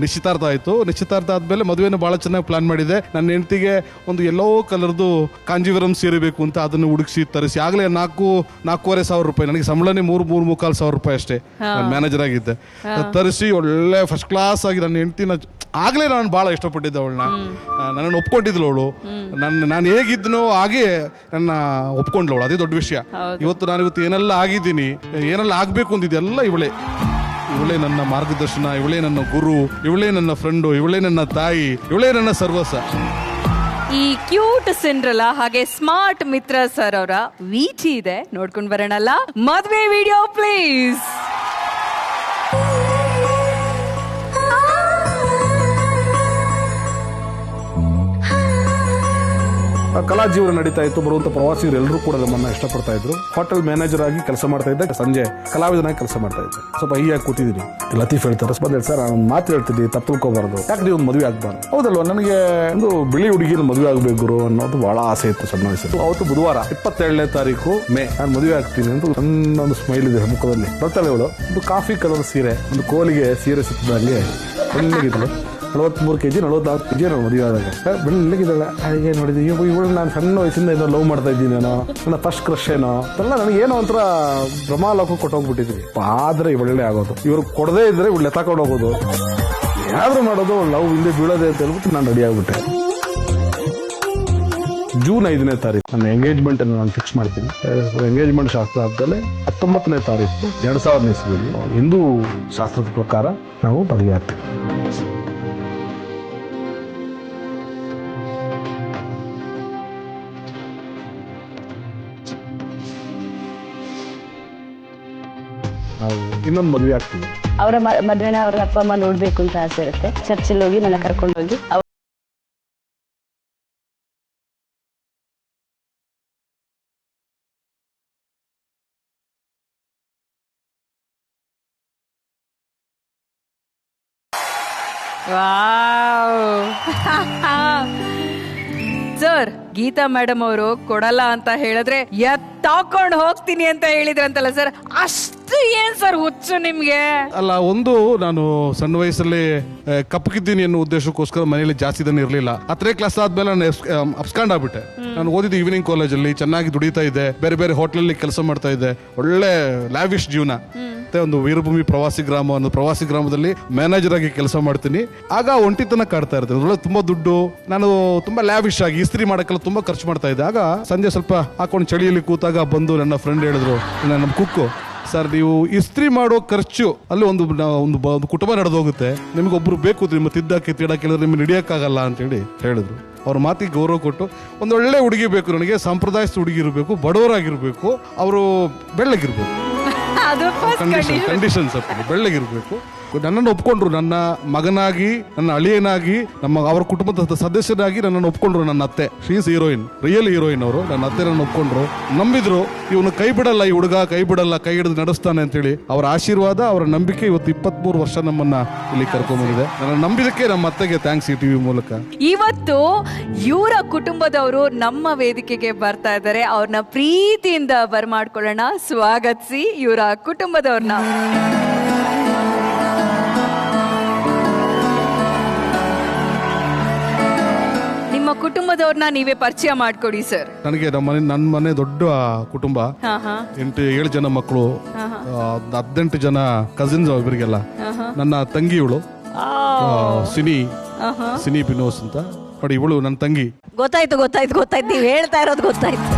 ನಿಶ್ಚಿತಾರ್ಥ ಆಯ್ತು. ನಿಶ್ಚಿತಾರ್ಥ ಆದ್ಮೇಲೆ ಮದುವೆನ ಬಹಳ ಚೆನ್ನಾಗಿ ಪ್ಲಾನ್ ಮಾಡಿದೆ. ನನ್ನ ಹೆಂಡತಿಗೆ ಒಂದು ಎಲ್ಲೋ ಕಲರ್ದು ಕಾಂಜೀವರಂ ಸೀರೆ ಬೇಕು ಅಂತ ಅದನ್ನು ಹುಡುಕಿಸಿ ತರಿಸಿ, ಆಗ್ಲೇ 4,500 ರೂಪಾಯಿ, ನನಗೆ ಸಂಬಳನೇ 3,500 ರೂಪಾಯಿ ಅಷ್ಟೇ, ನಾನು ಮ್ಯಾನೇಜರ್ ಆಗಿದ್ದೆ. ತರಿಸಿ ಒಳ್ಳೆ ಫಸ್ಟ್ ಕ್ಲಾಸ್ ಆಗಿ ನನ್ನ ಹೆಂಡತಿನ ಆಗ್ಲೇ ನಾನು ಬಹಳ ಇಷ್ಟಪಟ್ಟಿದ್ದೆ. ಅವಳನ್ನ ನನ್ನನ್ನು ಒಪ್ಕೊಂಡಿದ್ಲು ಅವಳು. ನಾನು ಹೇಗಿದ್ನೋ ಹಾಗೆ ನನ್ನ ಒಪ್ಕೊಂಡ್ಲು ಅವಳು. ಅದೇ ದೊಡ್ಡ ವಿಷಯ. ಇವತ್ತು ಏನೆಲ್ಲ ಆಗಿದ್ದೀನಿ, ಏನೆಲ್ಲ ಆಗ್ಬೇಕು ಅಂತಿದ್ದೆ ಎಲ್ಲ ಇವಳೇ ನನ್ನ ಮಾರ್ಗದರ್ಶನ, ಇವಳೇ ನನ್ನ ಗುರು, ಇವಳೇ ನನ್ನ ಫ್ರೆಂಡು, ಇವಳೇ ನನ್ನ ತಾಯಿ, ಇವಳೇ ನನ್ನ ಸರ್ವಸ್ವ. ಈ ಕ್ಯೂಟ್ ಸಿಂಡ್ರಲ್ಲ ಹಾಗೆ ಸ್ಮಾರ್ಟ್ ಮಿತ್ರ ಸರ್ ಅವರ ವೀಚಿ ಇದೆ, ನೋಡ್ಕೊಂಡ್ ಬರೋಣಲ್ಲ. ಮದ್ವೆ ವಿಡಿಯೋ ಪ್ಲೀಸ್. ಕಲಾ ಜೀವನ ನಡೀತಾ ಇತ್ತು. ಬರುವಂತ ಪ್ರವಾಸಿಗರು ಎಲ್ಲರೂ ಕೂಡ ನಮ್ಮನ್ನ ಇಷ್ಟಪಡ್ತಾ ಇದ್ರು. ಹೋಟೆಲ್ ಮ್ಯಾನೇಜರ್ ಆಗಿ ಕೆಲಸ ಮಾಡ್ತಾ ಇದ್ದೆ, ಸಂಜೆ ಕಲಾವಿದನಾಗಿ ಕೆಲಸ ಮಾಡ್ತಾ ಇದ್ದೆ. ಸ್ವಲ್ಪ ಹೀಯಾಗಿ ಕೂತಿದ್ದೀನಿ. ಲತೀಫ್ ಹೇಳ್ತಾರೆ, ಬಂದೇಳಿ ಸರ್ ನಾನು ಮಾತು ಹೇಳ್ತಿದ್ದೆ, ತಪ್ಪು ತಿಳ್ಕೋಬಾರ್ದು, ಯಾಕೆ ನೀವು ಮದುವೆ ಆಗ್ಬಾರ್ದು? ಹೌದಲ್ವಾ, ನನಗೆ ಒಂದು ಬಿಳಿ ಹುಡುಗಿನ ಮದುವೆ ಆಗ್ಬೇಕು ಗುರು ಅನ್ನೋದು ಬಹಳ ಆಸೆ ಇತ್ತು ಸಣ್ಣ ವಯಸ್ಸಲ್ಲಿ. ಅವತ್ತು ಬುಧವಾರ 27ನೇ ತಾರೀಕು ಮೇ ನಾನು ಮದುವೆ ಆಗ್ತೀನಿ ಅಂತ ಸಣ್ಣೊಂದು ಸ್ಮೈಲ್ ಇದೆ ಮುಖದಲ್ಲಿ. ಬರ್ತಾಳೆ ಇವಳು, ಒಂದು ಕಾಫಿ ಕಲರ್ ಸೀರೆ, ಒಂದು ಕೋಲಿಗೆ ಸೀರೆ ಸಿಕ್ಕಿದಂಗೆ ಬೆಳ್ಳಗಿದ್ಲು. 43 kg 44 kg ನಾನು ಮದುವೆ ಆದಾಗ ಬೆಳ್ಳಗಿದ್ದಾಳೆ. ಹಾಗೆ ನೋಡಿದ್ವಿ, ಇವಳು ನಾನು ಸಣ್ಣ ವಯಸ್ಸಿಂದ ಏನೋ ಲವ್ ಮಾಡ್ತಾ ಇದ್ದೀನೇನೋ, ನನ್ನ ಫಸ್ಟ್ ಕ್ರಶ್ ಏನೋ ಎಲ್ಲ ನನಗೆ ಏನೋ ಒಂಥರ ಭ್ರಮಾಲೋಕ ಕೊಟ್ಟೋಗ್ಬಿಟ್ಟಿದ್ವಿ. ಆದ್ರೆ ಇವಳೇ ಆಗೋದು, ಇವ್ರು ಕೊಡದೇ ಇದ್ರೆ ಇವಳು ಎತ್ತಾಕೊಂಡು ಹೋಗೋದು, ಏನಾದ್ರೂ ಮಾಡೋದು, ಲವ್ ಹಿಂದೆ ಬೀಳೋದೆ ಅಂತ ಹೇಳ್ಬಿಟ್ಟು ನಾನು ರೆಡಿ ಆಗ್ಬಿಟ್ಟೆ. ಜೂನ್ 5ನೇ ತಾರೀಕು ನನ್ನ ಎಂಗೇಜ್ಮೆಂಟ್ ಅನ್ನು ನಾನು ಫಿಕ್ಸ್ ಮಾಡ್ತೀನಿ. ಎಂಗೇಜ್ಮೆಂಟ್ ಶಾಸ್ತ್ರ ಆದ್ಮೇಲೆ 19ನೇ ತಾರೀಕು 2000 ಇಸ್ವಿಯಲ್ಲಿ ಹಿಂದೂ ಶಾಸ್ತ್ರದ ಪ್ರಕಾರ ನಾವು ಮದುವೆ ಆಗ್ತೀವಿ. ನಾವು ಇನ್ನೊಂದು ಮದುವೆ ಆಗ್ತೀವಿ. ಅವರ ಮದುವೆನ ಅವ್ರ ಅಪ್ಪ ಅಮ್ಮ ನೋಡ್ಬೇಕು ಅಂತ ಆಸೆ ಇರುತ್ತೆ. ಚರ್ಚಲ್ಲಿ ಹೋಗಿ ನನ್ನ ಕರ್ಕೊಂಡು ಹೋಗಿ ಸರ್, ಗೀತಾ ಮೇಡಮ್ ಅವರು ಕೊಡಲ್ಲ ಅಂತ ಹೇಳಿದ್ರೆ ಎತ್ತಾಕೊಂಡು ಹೋಗ್ತೀನಿ ಅಂತ ಹೇಳಿದ್ರಂತಲ್ಲ ಸರ್, ಅಷ್ಟು ಏನ್ ಸರ್ ಹುಚ್ಚು ನಿಮ್ಗೆ? ಅಲ್ಲ, ಒಂದು ನಾನು ಸಣ್ಣ ವಯಸ್ಸಲ್ಲಿ ಕಪ್ಪಗಿದ್ದೀನಿ ಅನ್ನೋ ಉದ್ದೇಶಕ್ಕೋಸ್ಕರ ಮನೆಯಲ್ಲಿ ಜಾಸ್ತಿ ದಿನ ಇರಲಿಲ್ಲ. 10ನೇ ಕ್ಲಾಸ್ ಆದ್ಮೇಲೆ ನಾನು ಅಬ್ಸ್ಕಾಂಡ್ ಆಗ್ಬಿಟ್ಟೆ. ನಾನು ಓದಿದ್ದು ಈವ್ನಿಂಗ್ ಕಾಲೇಜಲ್ಲಿ, ಚೆನ್ನಾಗಿ ದುಡಿತಾ ಇದ್ದೆ, ಬೇರೆ ಬೇರೆ ಹೋಟ್ಲಲ್ಲಿ ಕೆಲಸ ಮಾಡ್ತಾ ಇದ್ದೆ, ಒಳ್ಳೆ ಲ್ಯಾವಿಶ್ ಜೀವನ. ಒಂದು ವೀರಭೂಮಿ ಪ್ರವಾಸಿ ಗ್ರಾಮ ಅನ್ನೋ ಪ್ರವಾಸಿ ಗ್ರಾಮದಲ್ಲಿ ಮ್ಯಾನೇಜರ್ ಆಗಿ ಕೆಲಸ ಮಾಡ್ತೀನಿ. ಆಗ ಒಂಟಿತನ ಕಾಡ್ತಾ ಇರ್ತದೆ, ಅದರೊಳಗೆ ತುಂಬಾ ದುಡ್ಡು. ನಾನು ತುಂಬಾ ಲ್ಯಾವಿಶ್ ಆಗಿ ಇಸ್ತ್ರಿ ಮಾಡಕ್ಕೆಲ್ಲ ತುಂಬಾ ಖರ್ಚು ಮಾಡ್ತಾ ಇದ್ದೆ. ಆಗ ಸಂಜೆ ಸ್ವಲ್ಪ ಹಾಕೊಂಡು ಚಳಿಯಲ್ಲಿ ಕೂತಾಗ ಬಂದು ನನ್ನ ಫ್ರೆಂಡ್ ಹೇಳಿದ್ರು, ನಮ್ಮ ಕುಕ್ಕು, ಸರ್ ನೀವು ಇಸ್ತ್ರಿ ಮಾಡೋ ಖರ್ಚು ಅಲ್ಲಿ ಒಂದು ಕುಟುಂಬ ನಡೆದೋಗುತ್ತೆ, ನಿಮ್ಗೊಬ್ರು ಬೇಕು ನಿಮ್ಮ ತಿದ್ದಕ್ಕೆ ತೀಡಕ್ಕೆ ನಿಮ್ಗೆ ಹಿಡಿಯಕ್ಕಾಗಲ್ಲ ಅಂತೇಳಿ ಹೇಳಿದ್ರು. ಅವ್ರ ಮಾತಿಗೆ ಗೌರವ ಕೊಟ್ಟು, ಒಂದೊಳ್ಳೆ ಹುಡುಗಿ ಬೇಕು ನನಗೆ, ಸಂಪ್ರದಾಯಸ್ಥ ಹುಡುಗಿ ಇರಬೇಕು, ಬಡವರಾಗಿರ್ಬೇಕು, ಅವರು ಬೆಳ್ಳಗಿರ್ಬೇಕು, ಕಂಡೀಷನ್ಸ್ ಬೆಳ್ಳಗಿರ್ಬೇಕು. ನನ್ನನ್ನು ಒಪ್ಕೊಂಡ್ರು, ನನ್ನ ಮಗನಾಗಿ, ನನ್ನ ಅಳಿಯನಾಗಿ, ಅವರ ಕುಟುಂಬದ ಸದಸ್ಯನಾಗಿ ನನ್ನನ್ನು ಒಪ್ಕೊಂಡ್ರು. ನನ್ನ ಅತ್ತೆ, she is heroine, real heroine ಅವರು. ನನ್ನ ಅತ್ತೆ ನನ್ನ ಒಪ್ಕೊಂಡ್ರು, ನಂಬಿದ್ರು. ಇವನು ಕೈ ಬಿಡಲ್ಲ, ಈ ಹುಡುಗ ಕೈ ಬಿಡಲ್ಲ, ಕೈ ಹಿಡಿದು ನಡೆಸ್ತಾನೆ ಅಂತೇಳಿ ಅವರ ಆಶೀರ್ವಾದ, ಅವರ ನಂಬಿಕೆ ಇವತ್ತು 23 ವರ್ಷ ನಮ್ಮನ್ನ ಇಲ್ಲಿ ಕರ್ಕೊಂಡ್ಬಂದಿದೆ. ನನ್ನ ನಂಬಿದಕ್ಕೆ ನಮ್ಮ ಅತ್ತೆಗೆ ಥ್ಯಾಂಕ್ಸ್ ಈ ಟಿವಿ ಮೂಲಕ. ಇವತ್ತು ಇವರ ಕುಟುಂಬದವರು ನಮ್ಮ ವೇದಿಕೆಗೆ ಬರ್ತಾ ಇದ್ದಾರೆ. ಅವ್ರನ್ನ ಪ್ರೀತಿಯಿಂದ ಬರ್ಮಾಡ್ಕೊಳ್ಳೋಣ, ಸ್ವಾಗತಿಸಿ ಇವರ ಕುಟುಂಬದವ್ರನ್ನ. ನಿಮ್ಮ ಕುಟುಂಬದವ್ರನ್ನ ನೀವೇ ಪರಿಚಯ ಮಾಡ್ಕೊಡಿ ಸರ್. ನನಗೆ ನನ್ನ ಮನೆ ದೊಡ್ಡ ಕುಟುಂಬ, 7 ಜನ ಮಕ್ಕಳು, 18 ಜನ ಕಸಿನ್ಸ್ ಇವರಿಗೆಲ್ಲ. ನನ್ನ ತಂಗಿ ಇವಳು ಸಿನಿ ಬಿನೋಸ್ ಅಂತ ನೋಡಿ, ಇವಳು ನನ್ನ ತಂಗಿ. ಗೊತ್ತಾಯ್ತು ನೀವು ಹೇಳ್ತಾ ಇರೋದು ಗೊತ್ತಾಯ್ತು.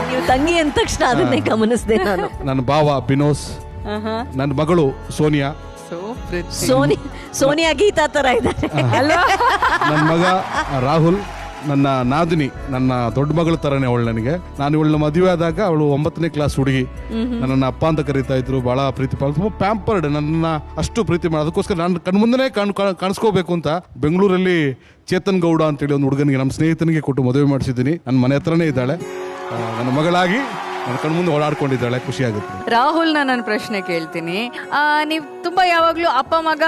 ನೀವು ತಂಗಿ ಅಂದ ತಕ್ಷಣ ಅದನ್ನೇ ಗಮನಿಸಿದೆ ನಾನು. ನನ್ನ ಭಾವ ಬಿನೋಸ್, ನನ್ನ ಮಗಳು ಸೋನಿಯಾ, ಸೋನಿಯಾ ಗೀತಾ ತರ ಇದ್ದಾರೆ ಅಲ್ವಾ? ನನ್ನ ಮಗ ರಾಹುಲ್, ನನ್ನ ನಾದಿನಿ, ನನ್ನ ದೊಡ್ಡ ಮಗಳ ತರನೇ ಅವಳು ನನಗೆ. ನಾನು ಇವಳನ್ನ ಮದುವೆ ಆದಾಗ ಅವಳು 9ನೇ ಕ್ಲಾಸ್ ಹುಡುಗಿ. ನನ್ನನ್ನು ಅಪ್ಪ ಅಂತ ಕರೀತಾ ಇದ್ರು, ಬಹಳ ಪ್ರೀತಿ ತುಂಬ ಪ್ಯಾಂಪರ್ಡ್, ನನ್ನ ಅಷ್ಟು ಪ್ರೀತಿ ಮಾಡಿ. ಅದಕ್ಕೋಸ್ಕರ ನಾನು ಕಣ್ಮುಂದನೇ ಕಾಣಿಸ್ಕೋಬೇಕು ಅಂತ ಬೆಂಗಳೂರಲ್ಲಿ ಚೇತನ್ ಗೌಡ ಅಂತೇಳಿ ಒಂದು ಹುಡುಗನಿಗೆ, ನಮ್ಮ ಸ್ನೇಹಿತನಿಗೆ ಕೊಟ್ಟು ಮದುವೆ ಮಾಡಿಸಿದ್ದೀನಿ. ನನ್ನ ಮನೆ ಹತ್ರನೇ ಇದ್ದಾಳೆ, ನನ್ನ ಮಗಳಾಗಿ ನನ್ನ ಕಣ್ಮುಂದೆ ಓಡಾಡ್ಕೊಂಡಿದ್ದಾಳೆ. ಖುಷಿ ಆಗುತ್ತೆ. ರಾಹುಲ್ನ ನಾನು ಪ್ರಶ್ನೆ ಕೇಳ್ತೀನಿ. ನೀವು ತುಂಬಾ ಯಾವಾಗ್ಲೂ ಅಪ್ಪ ಮಗ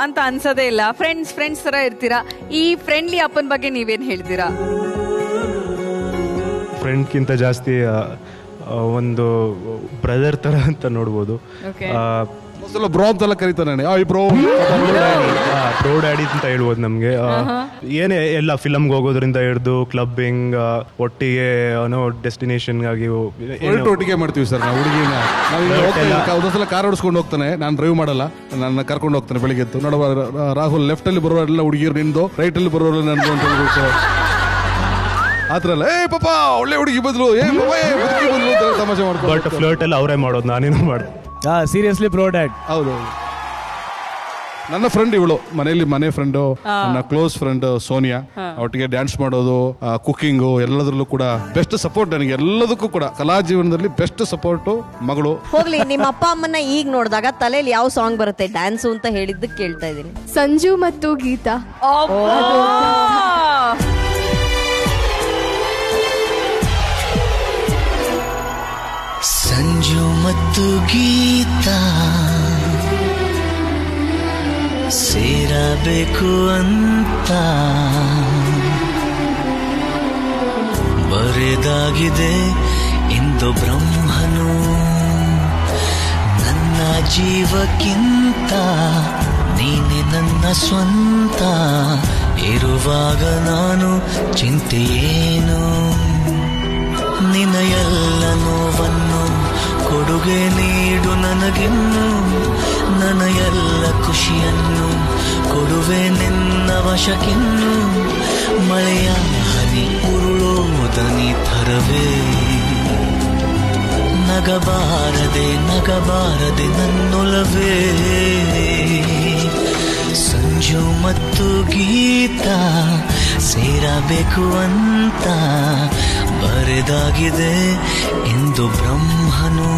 ಅಂತ ಅನ್ಸೋದೇ ಇಲ್ಲ, ಫ್ರೆಂಡ್ಸ್ ತರ ಇರ್ತೀರಾ. ಈ ಫ್ರೆಂಡ್ಲಿ ಅಪ್ಪನ ಬಗ್ಗೆ ನೀವೇನ್ ಹೇಳ್ತೀರಾ? ಫ್ರೆಂಡ್ಗಿಂತ ಜಾಸ್ತಿ ಒಂದು ಬ್ರದರ್ ತರ ಅಂತ ನೋಡ್ಬೋದು. ಬ್ರೋ ಅಂತೆಲ್ಲ ಕರೀತಾನೆ, ಬ್ರೋ ಡ್ಯಾಡಿ ಅಂತ ಹೇಳ್ಬೋದು. ನಮ್ಗೆ ಏನೇ ಎಲ್ಲ ಫಿಲಮ್ಗೆ ಹೋಗೋದ್ರಿಂದ ಹಿಡಿದು ಕ್ಲಬ್ಬಿಂಗ್, ಒಟ್ಟಿಗೆ ಡೆಸ್ಟಿನೇಷನ್ ಆಗಿ ಒಟ್ಟಿಗೆ ಮಾಡ್ತೀವಿ ಸರ್. ನಾವು ಹುಡುಗಿನ ಒಂದೊಂದ್ಸಲ ಕಾರ್ ಓಡಿಸ್ಕೊಂಡು ಹೋಗ್ತಾನೆ, ನಾನು ಡ್ರೈವ್ ಮಾಡಲ್ಲ, ನನ್ನ ಕರ್ಕೊಂಡು ಹೋಗ್ತಾನೆ ಬೆಳಿಗ್ಗೆ ಎದ್ದು. ನೋಡುವ ರಾಹುಲ್ ಲೆಫ್ಟ್ ಅಲ್ಲಿ ಬರೋರೆಲ್ಲ ಹುಡುಗಿರು ನಿಂದು, ರೈಟ್ ಅಲ್ಲಿ ಬರೋರೆಲ್ಲ ನಂದು ಅಂತ ಹೇಳ್ಬಿಟ್ಟು ಆತರ ಪಾಪ ಒಳ್ಳೆ ಹುಡುಗಿ ಬದಲು ತಮಾಷೆ ಮಾಡ್ಕೊಂಡು. ಬಟ್ ಫ್ಲರ್ಟ್ ಎಲ್ಲ ಅವರೇ ಮಾಡೋದು, ನಾನೇನು ಮಾಡ್ತೀನಿ. Seriously bro dad. ಹೌದು, ನನ್ನ ಫ್ರೆಂಡ್ ಇವಳು, ಮನೆ ಫ್ರೆಂಡು, ನನ್ನ ಕ್ಲೋಸ್ ಫ್ರೆಂಡ್ ಸೋನಿಯಾ. ಒಟ್ಟಿಗೆ ಡ್ಯಾನ್ಸ್ ಮಾಡೋದು, ಕುಕಿಂಗು, ಎಲ್ಲದರಲ್ಲೂ ಕೂಡ ಬೆಸ್ಟ್ ಸಪೋರ್ಟ್ ನನಗೆ. ಎಲ್ಲದಕ್ಕೂ ಕೂಡ ಕಲಾ ಜೀವನದಲ್ಲಿ ಬೆಸ್ಟ್ ಸಪೋರ್ಟ್ ಮಗಳು. ಹೋಗ್ಲಿ, ನಿಮ್ಮ ಅಪ್ಪ ಅಮ್ಮನ ಈಗ ನೋಡಿದಾಗ ತಲೆಯಲ್ಲಿ ಯಾವ ಸಾಂಗ್ ಬರುತ್ತೆ ಡ್ಯಾನ್ಸು ಅಂತ ಹೇಳಿದ್ದಕ್ಕೆ ಕೇಳ್ತಾ ಇದ್ದೀನಿ. ಸಂಜು ಮತ್ತು ಗೀತಾ. ಸಂಜು ಮತ್ತು ಗೀತಾ ಸೇರಬೇಕು ಅಂತ ಬರೆದಾಗಿದೆ ಇಂದು ಬ್ರಹ್ಮನು. ನನ್ನ ಜೀವಕ್ಕಿಂತ ನೀನೆ ನನ್ನ ಸ್ವಂತ. ಇರುವಾಗ ನಾನು ಚಿಂತೆಯೇನು, ನಿನ್ನ ಎಲ್ಲ ನೋವನ್ನು ಕೊಡುಗೆ ನೀಡು ನನಗಿನ್ನು. ನನ್ನ ಎಲ್ಲ ಖುಷಿಯನ್ನು ಕೊಡುವೆ ನಿನ್ನ ವಶಕ್ಕಿನ್ನು. ಮಳೆಯ ಹನಿ ಉರುಳೋದನಿ ಥರವೇ, ನಗಬಾರದೆ ನನ್ನೊಲವೇ. ಸಂಜು ಮತ್ತು ಗೀತಾ ಸೇರಬೇಕು ಅಂತ ಬರೆದಾಗಿದೆ ಎಂದು ಬ್ರಹ್ಮನು.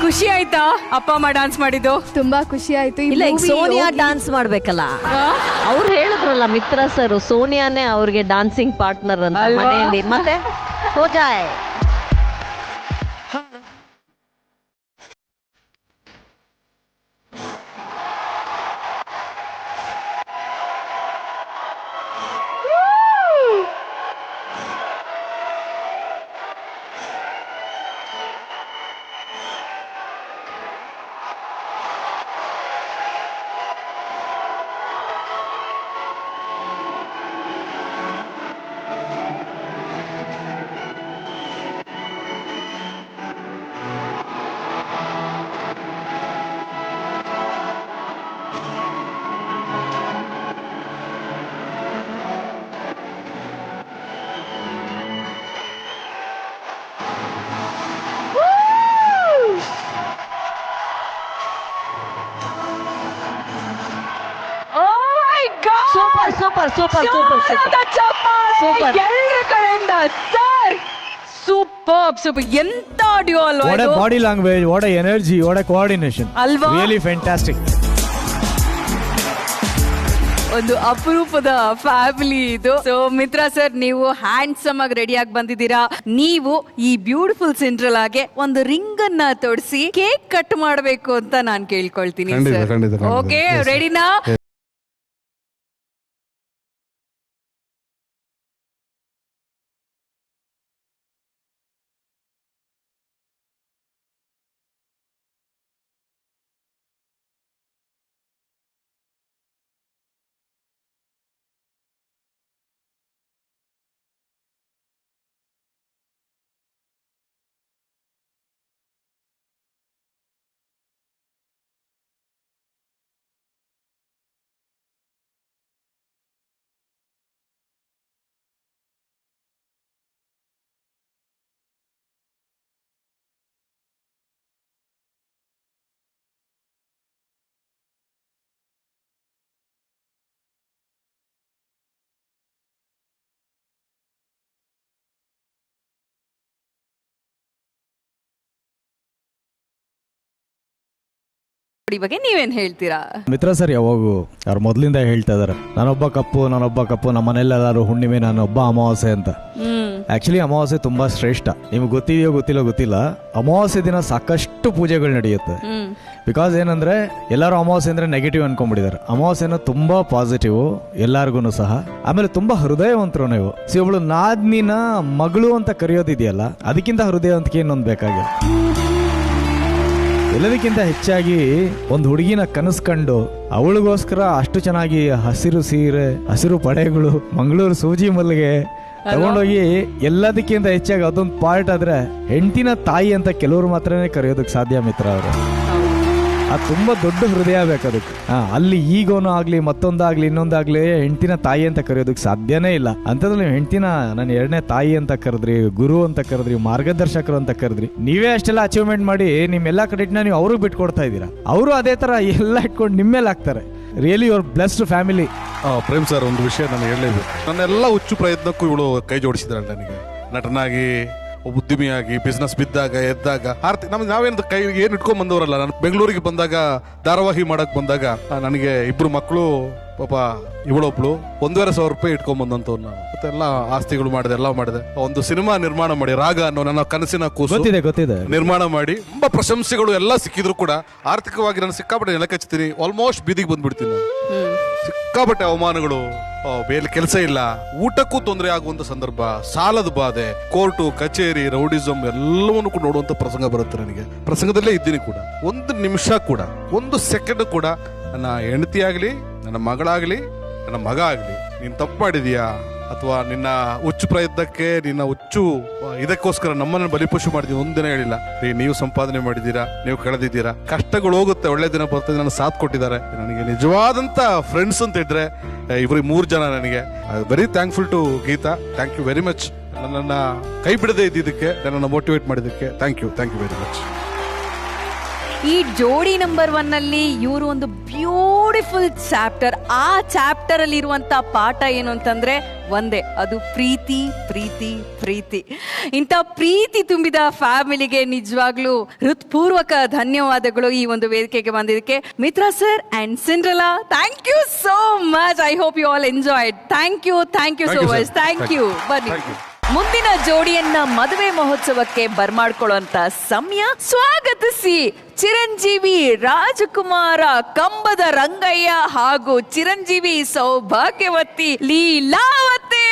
ಖುಷಿ ಆಯ್ತಾ ಅಪ್ಪ ಅಮ್ಮ ಡಾನ್ಸ್ ಮಾಡಿದ್ದು? ತುಂಬಾ ಖುಷಿ ಆಯ್ತು. ಇಲ್ಲ, ಈಗ ಸೋನಿಯಾ ಡಾನ್ಸ್ ಮಾಡ್ಬೇಕಲ್ಲ. ಅವ್ರು ಹೇಳಿದ್ರಲ್ಲ ಮಿತ್ರ ಸರ್, ಸೋನಿಯಾನೇ ಅವ್ರಿಗೆ ಡಾನ್ಸಿಂಗ್ ಪಾರ್ಟ್ನರ್ ಅಂತ ಮನೆಯಲ್ಲಿ. ಮತ್ತೆ ಹೋಜಾಯ್ ಎಲ್ಲರ ಕಡೆಯಿಂದ ಸರ್ ಸೂಪರ್. ಎಂತ ಆಡಿಯೋ ಅಲ್ವಾ? What a body language, what a energy, what a coordination ಅಲ್ವಾ? Really fantastic. ಒಂದು ಅಪರೂಪದ ಫ್ಯಾಮಿಲಿ ಇದು. ಸೊ ಮಿತ್ರ ಸರ್, ನೀವು ಹ್ಯಾಂಡ್ಸಮ್ ಆಗಿ ರೆಡಿ ಆಗಿ ಬಂದಿದ್ದೀರಾ. ನೀವು ಈ ಬ್ಯೂಟಿಫುಲ್ ಸಿಂಡ್ರೆಲ್ ಆಗಿ ಒಂದು ರಿಂಗ್ ಅನ್ನ ತೊಡಿಸಿ ಕೇಕ್ ಕಟ್ ಮಾಡಬೇಕು ಅಂತ ನಾನು ಕೇಳ್ಕೊಳ್ತೀನಿ. ಓಕೆ, ರೆಡಿನಾ? ಈ ಬಗ್ಗೆ ನೀವೇನ್ ಹೇಳ್ತೀರಾ? ಮಿತ್ರ ಸರ್ ಯಾವಾಗೂ ಅವ್ರು ಮೊದಲಿಂದ ಹೇಳ್ತಾ ಇದಾರೆ, ನಾನೊಬ್ಬ ಕಪ್ಪು ನಮ್ಮ ಮನೆಯಲ್ಲೆಲ್ಲರೂ ಹುಣ್ಣಿಮೆ, ನಾನೊಬ್ಬ ಅಮಾವಾಸ್ಯೆ ಅಂತ. ಆಕ್ಚುಲಿ ಅಮಾವಾಸ್ಯೆ ತುಂಬಾ ಶ್ರೇಷ್ಠ. ನಿಮ್ಗೆ ಗೊತ್ತಿದೆಯೋ ಗೊತ್ತಿಲ್ಲ, ಅಮಾವಾಸ್ಯೆ ದಿನ ಸಾಕಷ್ಟು ಪೂಜೆಗಳು ನಡೆಯುತ್ತೆ. ಬಿಕಾಸ್ ಏನಂದ್ರೆ ಎಲ್ಲರೂ ಅಮಾವಾಸ್ಯೆ ಅಂದ್ರೆ ನೆಗೆಟಿವ್ ಅನ್ಕೊಂಡ್ಬಿಟ್ಟಿದ್ದಾರೆ. ಅಮಾವಾಸ್ಯೆನ ತುಂಬಾ ಪಾಸಿಟಿವ್ ಎಲ್ಲಾರ್ಗು ಸಹ. ಆಮೇಲೆ ತುಂಬಾ ಹೃದಯವಂತರು ನೀವು. ಒಬ್ಳು ನಾದ್ನಿನ ಮಗಳು ಅಂತ ಕರೆಯೋದಿದೆಯಲ್ಲ, ಅದಕ್ಕಿಂತ ಹೃದಯವಂತಿಕೆ ಇನ್ನೊಂದು ಬೇಕಾಗಿಲ್ಲ. ಎಲ್ಲದಕ್ಕಿಂತ ಹೆಚ್ಚಾಗಿ ಒಂದು ಹುಡುಗಿನ ಕನಸ್ಕೊಂಡು ಅವಳಿಗೋಸ್ಕರ ಅಷ್ಟು ಚೆನ್ನಾಗಿ ಹಸಿರು ಸೀರೆ, ಹಸಿರು ಪಡೆಗಳು, ಮಂಗಳೂರು ಸೂಜಿ ಮಲ್ಲಿಗೆ ತಗೊಂಡೋಗಿ ಎಲ್ಲದಕ್ಕಿಂತ ಹೆಚ್ಚಾಗಿ ಅದೊಂದು ಪಾರ್ಟ್ ಆದ್ರೆ ಹೆಂಡತಿನ ತಾಯಿ ಅಂತ ಕೆಲವರು ಮಾತ್ರನೇ ಕರೆಯೋದಕ್ಕೆ ಸಾಧ್ಯ ಮಿತ್ರ ಅವರು. ಅದು ತುಂಬಾ ದೊಡ್ಡ ಹೃದಯ ಬೇಕದಕ್ಕೆ. ಅಲ್ಲಿ ಈಗೋನು ಆಗ್ಲಿ ಮತ್ತೊಂದಾಗ್ಲಿ ಇನ್ನೊಂದಾಗ್ಲಿ ಹೆಂಡತಿನ ತಾಯಿ ಅಂತ ಕರೆಯೋದಕ್ಕೆ ಸಾಧ್ಯನೇ ಇಲ್ಲ. ಅಂತಂದ್ರೆ ನೀವು ಹೆಂಡತಿನ ನನ್ನ ಎರಡನೇ ತಾಯಿ ಅಂತ ಕರೆದ್ರಿ, ಗುರು ಅಂತ ಕರೆದ್ರಿ, ಮಾರ್ಗದರ್ಶಕರು ಅಂತ ಕರೆದ್ರಿ. ನೀವೇ ಅಷ್ಟೆಲ್ಲ ಅಚೀವ್ಮೆಂಟ್ ಮಾಡಿ ನಿಮ್ಮೆಲ್ಲ ಕ್ರೆಡಿಟ್ನ ನೀವು ಅವ್ರಿಗೆ ಬಿಟ್ಕೊಡ್ತಾ ಇದ್ದೀರಾ. ಅವರು ಅದೇ ತರ ಎಲ್ಲ ಇಟ್ಕೊಂಡು ನಿಮ್ಮೇಲೆ ಹಾಕ್ತಾರೆ. Really your blessed family. Prem sir, ಒಂದು ವಿಷಯ ನಾನು ಹೇಳಲೇಬೇಕು. ನನ್ನೆಲ್ಲ ಹುಚ್ಚು ಪ್ರಯತ್ನಕ್ಕೂ ಇವಳು ಕೈ ಜೋಡಿಸಿದಾಳೆ ನನಗೆ. ನಟನಾಗಿ, ಉದ್ಯಮಿಯಾಗಿ, ಬಿಸ್ನೆಸ್ ಬಿದ್ದಾಗ ಎದ್ದಾಗ ನಮ್ಗೆ ನಾವೇನು ಕೈ ಏನು ಇಟ್ಕೊಂಡ್ ಬಂದವರಲ್ಲ. ನಾನು ಬೆಂಗಳೂರಿಗೆ ಬಂದಾಗ, ಧಾರಾವಾಹಿ ಮಾಡಕ್ ಬಂದಾಗ ನನಗೆ 2 ಮಕ್ಕಳು, ಪಾಪ ಇವಳೊಬ್ಳು 1,500 ರೂಪಾಯಿ ಇಟ್ಕೊಂಡ್ ಬಂದಂತವ್ರು. ನಾನು ಮತ್ತೆಲ್ಲ ಆಸ್ತಿಗಳು ಮಾಡಿದೆ, ಎಲ್ಲ ಮಾಡಿದೆ. ಒಂದು ಸಿನಿಮಾ ನಿರ್ಮಾಣ ಮಾಡಿ, ರಾಗ ಅನ್ನೋ ನನ್ನ ಕನಸಿನ ಕೂಸು ಗೊತ್ತಿದೆ ನಿರ್ಮಾಣ ಮಾಡಿ, ತುಂಬಾ ಪ್ರಶಂಸೆಗಳು ಎಲ್ಲ ಸಿಕ್ಕಿದ್ರು ಕೂಡ ಆರ್ಥಿಕವಾಗಿ ನಾನು ಸಿಕ್ಕಾಪಟ್ಟೆ ನೆಲ ಕಚ್ತೀನಿ. ಆಲ್ಮೋಸ್ಟ್ ಬೀದಿಗೆ ಬಂದ್ಬಿಡ್ತೀನಿ ನಾನು. ಸಿಕ್ಕಾಪಟ್ಟೆ ಅವಮಾನಗಳು, ಬೇರೆ ಕೆಲಸ ಇಲ್ಲ, ಊಟಕ್ಕೂ ತೊಂದರೆ ಆಗುವಂತ ಸಂದರ್ಭ, ಸಾಲದ ಬಾಧೆ, ಕೋರ್ಟು ಕಚೇರಿ, ರೌಡಿಸಮ್ ಎಲ್ಲವನ್ನೂ ಕೂಡ ನೋಡುವಂತ ಪ್ರಸಂಗ ಬರುತ್ತೆ ನನಗೆ. ಪ್ರಸಂಗದಲ್ಲೇ ಇದ್ದೀನಿ ಕೂಡ. 1 ನಿಮಿಷ ಕೂಡ, 1 ಸೆಕೆಂಡ್ ಕೂಡ ನನ್ನ ಹೆಂಡತಿ ಆಗ್ಲಿ, ನನ್ನ ಮಗಳಾಗ್ಲಿ, ನನ್ನ ಮಗ ಆಗ್ಲಿ, ನೀನ್ ತಪ್ಪು ಮಾಡಿದೀಯಾ ಅಥವಾ ನಿನ್ನ ಹುಚ್ಚು ಪ್ರಯತ್ನಕ್ಕೆ, ನಿನ್ನ ಹುಚ್ಚು ಇದಕ್ಕೋಸ್ಕರ ನಮ್ಮನ್ನು ಬಲಿಪಶು ಮಾಡಿದೀವಿ ಒಂದಿನ ಹೇಳಿಲ್ಲ. ನೀವು ಸಂಪಾದನೆ ಮಾಡಿದ್ದೀರಾ, ನೀವು ಕಳೆದಿದ್ದೀರಾ, ಕಷ್ಟಗಳು ಹೋಗುತ್ತೆ, ಒಳ್ಳೆ ದಿನ ಬರ್ತದೆ, ನನ್ನ ಸಾಥ್ ಕೊಟ್ಟಿದ್ದಾರೆ. ನನಗೆ ನಿಜವಾದಂತ ಫ್ರೆಂಡ್ಸ್ ಅಂತ ಇದ್ರೆ ಇವ್ರಿಗೆ 3 ಜನ. ನನಗೆ very thankful to Geetha. Thank you very much. ನನ್ನನ್ನ ಕೈ ಬಿಡದೆ ಇದ್ದಿದ್ದಕ್ಕೆ, ನನ್ನನ್ನು ಮೋಟಿವೇಟ್ ಮಾಡಿದ್ದಕ್ಕೆ ಥ್ಯಾಂಕ್ ಯು ವೆರಿ ಮಚ್. ಈ ಜೋಡಿ ನಂಬರ್ 1 ಅಲ್ಲಿ ಇವರು ಒಂದು ಬ್ಯೂಟಿಫುಲ್ ಚಾಪ್ಟರ್. ಆ ಚಾಪ್ಟರ್ ಅಲ್ಲಿ ಇರುವಂತ ಪಾಠ ಏನು ಅಂತಂದ್ರೆ ಒಂದೇ, ಅದು ಪ್ರೀತಿ ಪ್ರೀತಿ ಪ್ರೀತಿ. ಇಂಥ ಪ್ರೀತಿ ತುಂಬಿದ ಫ್ಯಾಮಿಲಿಗೆ ನಿಜವಾಗ್ಲೂ ಹೃತ್ಪೂರ್ವಕ ಧನ್ಯವಾದಗಳು ಈ ಒಂದು ವೇದಿಕೆಗೆ ಬಂದಿದ್ದಕ್ಕೆ. Mitra sir and Cinderella, thank you so much. I hope you all enjoyed. Thank you so much. Thank you. ಬನ್ನಿ, ಮುಂದಿನ ಜೋಡಿಯನ್ನ ಮದುವೆ ಮಹೋತ್ಸವಕ್ಕೆ ಬರ್ಮಾಡ್ಕೊಳ್ಳುವಂತ ಸಮಯ. ಸ್ವಾಗತಿಸಿ ಚಿರಂಜೀವಿ ರಾಜಕುಮಾರ ಕಂಬದ ರಂಗಯ್ಯ ಹಾಗೂ ಚಿರಂಜೀವಿ ಸೌಭಾಗ್ಯವತಿ ಲೀಲಾವತಿ.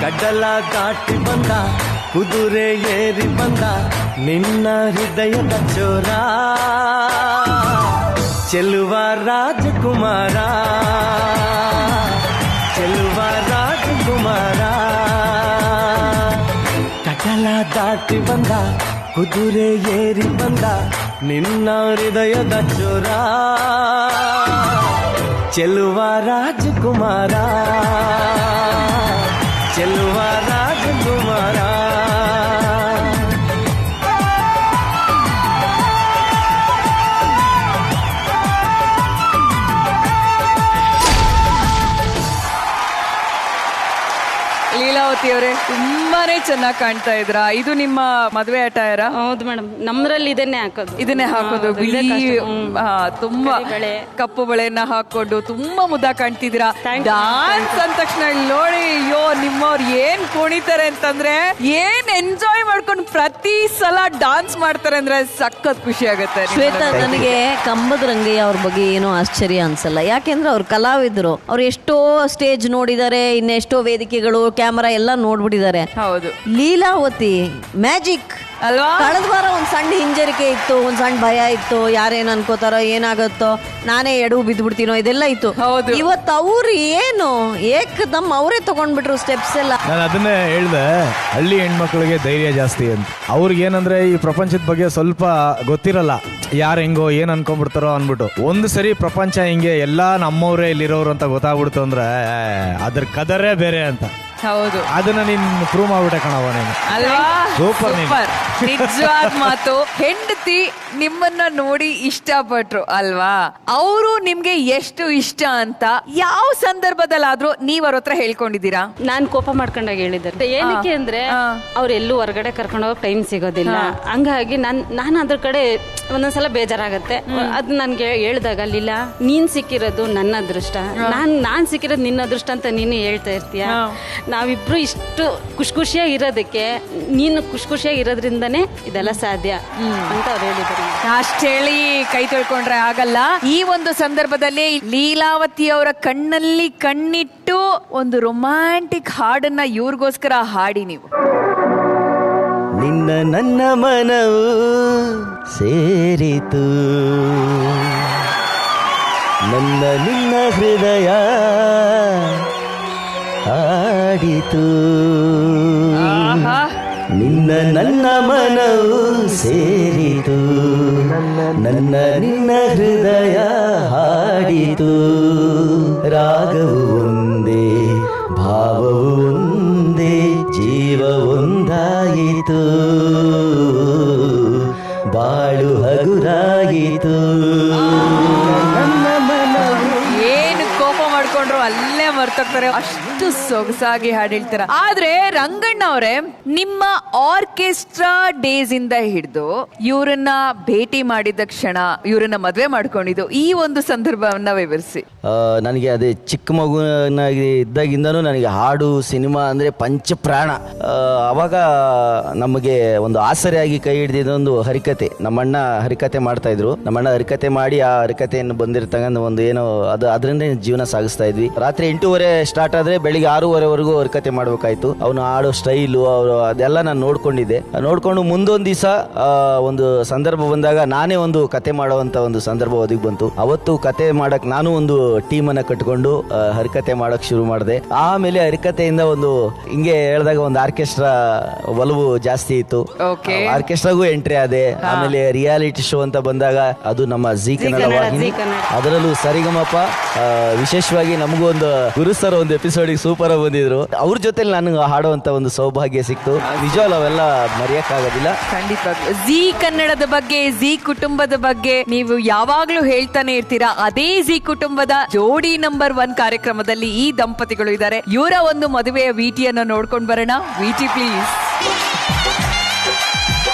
ಕಡಲ ದಾಟಿ ಬಂದ, ಕುದುರೆ ಏರಿ ಬಂದ, ನಿನ್ನ ಹೃದಯದ ಚೋರ, ಚೆಲುವ ರಾಜಕುಮಾರ, ಚೆಲುವ ರಾಜಕುಮಾರ. ಕಡಲ ದಾಟಿ ಬಂದ, ಕುದುರೆ ಏರಿ ಬಂದ, ನಿನ್ನ ಹೃದಯದ ಚೋರ, ಚೆಲುವ ರಾಜಕುಮಾರ, ಚೆಲುವ ರಾಜಕುಮಾರ. ಲೀಲಾವತಿ ಅವರೇ, ತುಂಬಾನೇ ಚೆನ್ನಾಗಿ ಕಾಣ್ತಾ ಇದ್ರ. ಇದು ನಿಮ್ಮ ಮದುವೆ ಅಟೈರಾ? ಹೌದು ಮೇಡಮ್, ನಮ್ದ್ರಲ್ಲಿ ಇದನ್ನೇ ಹಾಕೋದು. ಬಿಳಿ ತುಂಬಾ ಕಪ್ಪು ಬಳೆಯನ್ನ ಹಾಕೊಂಡು ತುಂಬಾ ಮುದ್ದ ಕಾಣ್ತಿದ್ದೀರಾ. ಡಾನ್ಸ್ ಅಂದ ತಕ್ಷಣ ನೋಡಿ, ಅಯ್ಯೋ ನಿಮ್ಮವ್ರು ಏನ್ ಕುಣಿತಾರೆ ಅಂತಂದ್ರೆ, ಏನ್ ಎಂಜಾಯ್ ಮಾಡ್ಕೊಂಡು ಪ್ರತಿ ಸಲ ಡಾನ್ಸ್ ಮಾಡ್ತಾರೆ ಅಂದ್ರೆ ಸಖತ್ ಖುಷಿ ಆಗುತ್ತೆ. ಶ್ವೇತಾ, ನನಗೆ ಕಂಬದ ರಂಗಯ್ಯ ಅವ್ರ ಬಗ್ಗೆ ಏನೋ ಆಶ್ಚರ್ಯ ಅನ್ಸಲ್ಲ. ಯಾಕೆಂದ್ರೆ ಅವ್ರು ಕಲಾವಿದರು. ಅವ್ರು ಎಷ್ಟೋ ಸ್ಟೇಜ್ ನೋಡಿದ್ದಾರೆ, ಇನ್ನೆಷ್ಟೋ ವೇದಿಕೆಗಳು, ಕ್ಯಾಮರಾ ಎಲ್ಲ ನೋಡ್ಬಿಟ್ಟಿದ್ದಾರೆ. ಹೌದು. ಲೀಲಾವತಿ ಮ್ಯಾಜಿಕ್ ಅಲ್ವಾ? ಕಳೆದ ವಾರ ಒಂದ್ ಸಣ್ಣ ಹಿಂಜರಿಕೆ ಇತ್ತು, ಒಂದ್ ಸಣ್ಣ ಭಯ ಇತ್ತು, ಯಾರೇನ್ ಅನ್ಕೋತಾರೋ, ಏನಾಗುತ್ತೋ, ನಾನೇ ಎಡವು ಬಿದ್ಬಿಡ್ತೀನೋ, ಇದೆಲ್ಲ ಇತ್ತು. ಹೌದು. ಇವತ್ತು ಅವ್ರು ಏನು ಏಕದಮ್ ಅವರೇ ತಗೊಂಡ್ಬಿಟ್ರು ಸ್ಟೆಪ್ಸ್ ಎಲ್ಲ. ನಾನು ಅದನ್ನೇ ಸುಮ್ಮನೆ ಹೇಳ್ದೆ ಹಳ್ಳಿ ಹೆಣ್ಮಕ್ಳಿಗೆ ಧೈರ್ಯ ಜಾಸ್ತಿ ಅಂತ. ಅವ್ರಿಗೇನಂದ್ರೆ ಈ ಪ್ರಪಂಚದ ಬಗ್ಗೆ ಸ್ವಲ್ಪ ಗೊತ್ತಿರಲ್ಲ, ಯಾರು ಹೆಂಗೋ ಏನ್ ಅನ್ಕೊಂಡ್ಬಿಡ್ತಾರೋ ಅನ್ಬಿಟ್ಟು. ಒಂದು ಸರಿ ಪ್ರಪಂಚ ಹಿಂಗೆ ಎಲ್ಲಾ ನಮ್ಮವ್ರೆ ಇಲ್ಲಿರೋರು ಅಂತ ಗೊತ್ತಾಗ್ಬಿಡ್ತು ಅಂದ್ರೆ ಅದ್ರ ಕದರೇ ಬೇರೆ ಅಂತ. ಹೌದು, ಅದನ್ನ ನೀನ್ ಪ್ರೂವ್ ಮಾಡ್ಬಿಟ್ಟೆ ಕಣವ ನೀನು. ಅಲ್ವಾ? ಸೂಪರ್ ನೀನು. ನಿಜವಾದ ಮಾತು. ಹೆಂಡತಿ ನಿಮ್ಮನ್ನ ನೋಡಿ ಇಷ್ಟಪಟ್ರು ಅಲ್ವಾ, ಅವರು ನಿಮ್ಗೆ ಎಷ್ಟು ಇಷ್ಟ ಅಂತ ಯಾವ ಸಂದರ್ಭದಲ್ಲಾದ್ರೂ ನೀವ್ ಅವ್ರ ಹತ್ರ ಹೇಳ್ಕೊಂಡಿದ್ದೀರಾ? ನಾನ್ ಕೋಪ ಮಾಡ್ಕೊಂಡಾಗ ಹೇಳಿದ್ದಾರೆ. ಏನಕ್ಕೆ ಅಂದ್ರೆ ಅವ್ರೆಲ್ಲೂ ಹೊರಗಡೆ ಕರ್ಕೊಂಡು ಹೋಗಕ್ ಟೈಮ್ ಸಿಗೋದಿಲ್ಲ. ಹಂಗಾಗಿ ನಾನು ಅದ್ರ ಕಡೆ ಒಂದೊಂದ್ಸಲ ಬೇಜಾರಾಗತ್ತೆ. ಅದ್ ನನ್ಗೆ ಹೇಳ್ದಾಗ ಲೀಲಾ, ನೀನ್ ಸಿಕ್ಕಿರೋದು ನನ್ನ ಅದೃಷ್ಟ, ನಾನ್ ಸಿಕ್ಕಿರೋದು ನಿನ್ನ ಅದೃಷ್ಟ ಅಂತ ನೀನು ಹೇಳ್ತಾ ಇರ್ತೀಯ. ನಾವಿಬ್ರು ಇಷ್ಟು ಖುಷಿಯಾಗಿ ಇರೋದಕ್ಕೆ, ನೀನು ಖುಷಿಯಾಗಿ ಇರೋದ್ರಿಂದನೇ ಇದೆಲ್ಲ ಸಾಧ್ಯ ಅಂತ ಅವ್ರು ಹೇಳಿದ್ರು. ಅಷ್ಟ್ ಹೇಳಿ ಕೈ ತೊಳ್ಕೊಂಡ್ರೆ ಆಗಲ್ಲ. ಈ ಒಂದು ಸಂದರ್ಭದಲ್ಲಿ ಲೀಲಾವತಿ ಅವರ ಕಣ್ಣಲ್ಲಿ ಕಣ್ಣಿಟ್ಟು ಒಂದು ರೊಮ್ಯಾಂಟಿಕ್ ಹಾಡನ್ನ ಇವ್ರಿಗೋಸ್ಕರ ಹಾಡಿ ನೀವು. ನಿನ್ನ ನನ್ನ ಮನವು ಸೇರಿತು, ನನ್ನ ನಿನ್ನ ಹೃದಯ ಹಾಡಿತು. ನಿನ್ನ ನನ್ನ ಮನವು ಸೇರಿತು, ನನ್ನ ನಿನ್ನ ಹೃದಯ ಹಾಡಿತು. ರಾಗವು ಒಂದೇ, ಭಾವವು ಒಂದೇ, ಜೀವ ಒಂದಾಯಿತು, ಬಾಳು ಹಗುರಾಯಿತು. ಏನು ಕೋಪ ಮಾಡ್ಕೊಂಡ್ರು ಅಲ್ಲೇ ಮರ್ತೋಗ್ತಾರೆ, ಅಷ್ಟು ಸೊಗಸಾಗಿ ಹಾಡು ಹೇಳ್ತಾರ. ಆದ್ರೆ ರಂಗಣ್ಣ ಅವರೇ, ನಿಮ್ಮ ಆರ್ಕೆಸ್ಟ್ರಾ ಡೇಸ್ ಇಂದ ಹಿಡಿದು ಇವ್ರನ್ನ ಭೇಟಿ ಮಾಡಿದ ಕ್ಷಣ, ಇವ್ರನ್ನ ಮದ್ವೆ ಮಾಡ್ಕೊಂಡಿದ್ದು, ಈ ಒಂದು ಸಂದರ್ಭವನ್ನ ವಿವರಿಸಿ. ನನಗೆ ಅದೇ ಚಿಕ್ಕ ಮಗುನಾಗಿ ಇದ್ದಾಗಿಂದನೂ ನನಗೆ ಹಾಡು ಸಿನಿಮಾ ಅಂದರೆ ಪಂಚಪ್ರಾಣ. ಅವಾಗ ನಮಗೆ ಒಂದು ಆಸರೆಯಾಗಿ ಕೈ ಹಿಡಿದಿದ್ದೊಂದು ಹರಿಕತೆ. ನಮ್ಮಣ್ಣ ಹರಿಕತೆ ಮಾಡ್ತಾಯಿದ್ರು. ನಮ್ಮಣ್ಣ ಹರಿಕತೆ ಮಾಡಿ ಆ ಹರಿಕತೆಯನ್ನು ಬಂದಿರ್ತಕ್ಕಂಥ ಒಂದು ಏನೋ ಅದು ಅದರಿಂದ ಜೀವನ ಸಾಗಿಸ್ತಾ ಇದ್ವಿ. ರಾತ್ರಿ 8:30 ಸ್ಟಾರ್ಟ್ ಆದರೆ ಬೆಳಿಗ್ಗೆ 6:30ವರೆಗೂ ಹರಿಕತೆ ಮಾಡಬೇಕಾಯ್ತು. ಅವನು ಆಡೋ ಸ್ಟೈಲು ಅವರು ಅದೆಲ್ಲ ನಾನು ನೋಡ್ಕೊಂಡಿದ್ದೆ. ನೋಡ್ಕೊಂಡು ಮುಂದೊಂದು ದಿವಸ ಒಂದು ಸಂದರ್ಭ ಬಂದಾಗ ನಾನೇ ಒಂದು ಕತೆ ಮಾಡುವಂಥ ಒಂದು ಸಂದರ್ಭ ಒದಗಿ ಬಂತು. ಅವತ್ತು ಕತೆ ಮಾಡಕ್ ನಾನು ಒಂದು ಟೀಮನ್ನು ಕಟ್ಕೊಂಡು ಹರಿಕತೆ ಮಾಡಕ್ ಶುರು ಮಾಡಿದೆ. ಆಮೇಲೆ ಹರಿಕತೆಯಿಂದ ಒಂದು ಹಿಂಗೆ ಹೇಳಿದಾಗ ಒಂದು ಆರ್ಕೆಸ್ಟ್ರಾ ಒಲವು ಜಾಸ್ತಿ ಇತ್ತು. ಆರ್ಕೆಸ್ಟ್ರಾಗೂ ಎಂಟ್ರಿ ಆದೆ. ಆಮೇಲೆ ರಿಯಾಲಿಟಿ ಶೋ ಅಂತ ಬಂದಾಗ ಅದು ನಮ್ಮ ಜಿ ಕನ್ನಡ ವಾಹಿನಿ, ಅದರಲ್ಲೂ ಸರಿಗಮಪ. ವಿಶೇಷವಾಗಿ ನಮಗೂ ಒಂದು ಗುರು ಸರ್ ಒಂದು ಎಪಿಸೋಡಿಗೆ ಸೂಪರ್ ಆಗಿ ಬಂದಿದ್ರು. ಅವ್ರ ಜೊತೆ ನನಗೆ ಹಾಡುವಂತ ಒಂದು ಸೌಭಾಗ್ಯ ಸಿಕ್ತು. ನಿಜವಾಗ್ಲೂ ಅವೆಲ್ಲ ಮರೆಯಕ್ಕಾಗೋದಿಲ್ಲ. ಖಂಡಿತವಾಗ್ಲೂ ಜಿ ಕನ್ನಡದ ಬಗ್ಗೆ, ಜಿ ಕುಟುಂಬದ ಬಗ್ಗೆ ನೀವು ಯಾವಾಗ್ಲೂ ಹೇಳ್ತಾನೆ ಇರ್ತೀರಾ. ಅದೇ ಜಿ ಕುಟುಂಬದ ಜೋಡಿ ನಂಬರ್ 1 ಕಾರ್ಯಕ್ರಮದಲ್ಲಿ ಈ ದಂಪತಿಗಳು ಇದ್ದಾರೆ. ಇವರ ಒಂದು ಮದುವೆಯ ವಿಟಿಯನ್ನು ನೋಡ್ಕೊಂಡು ಬರೋಣ. VT please.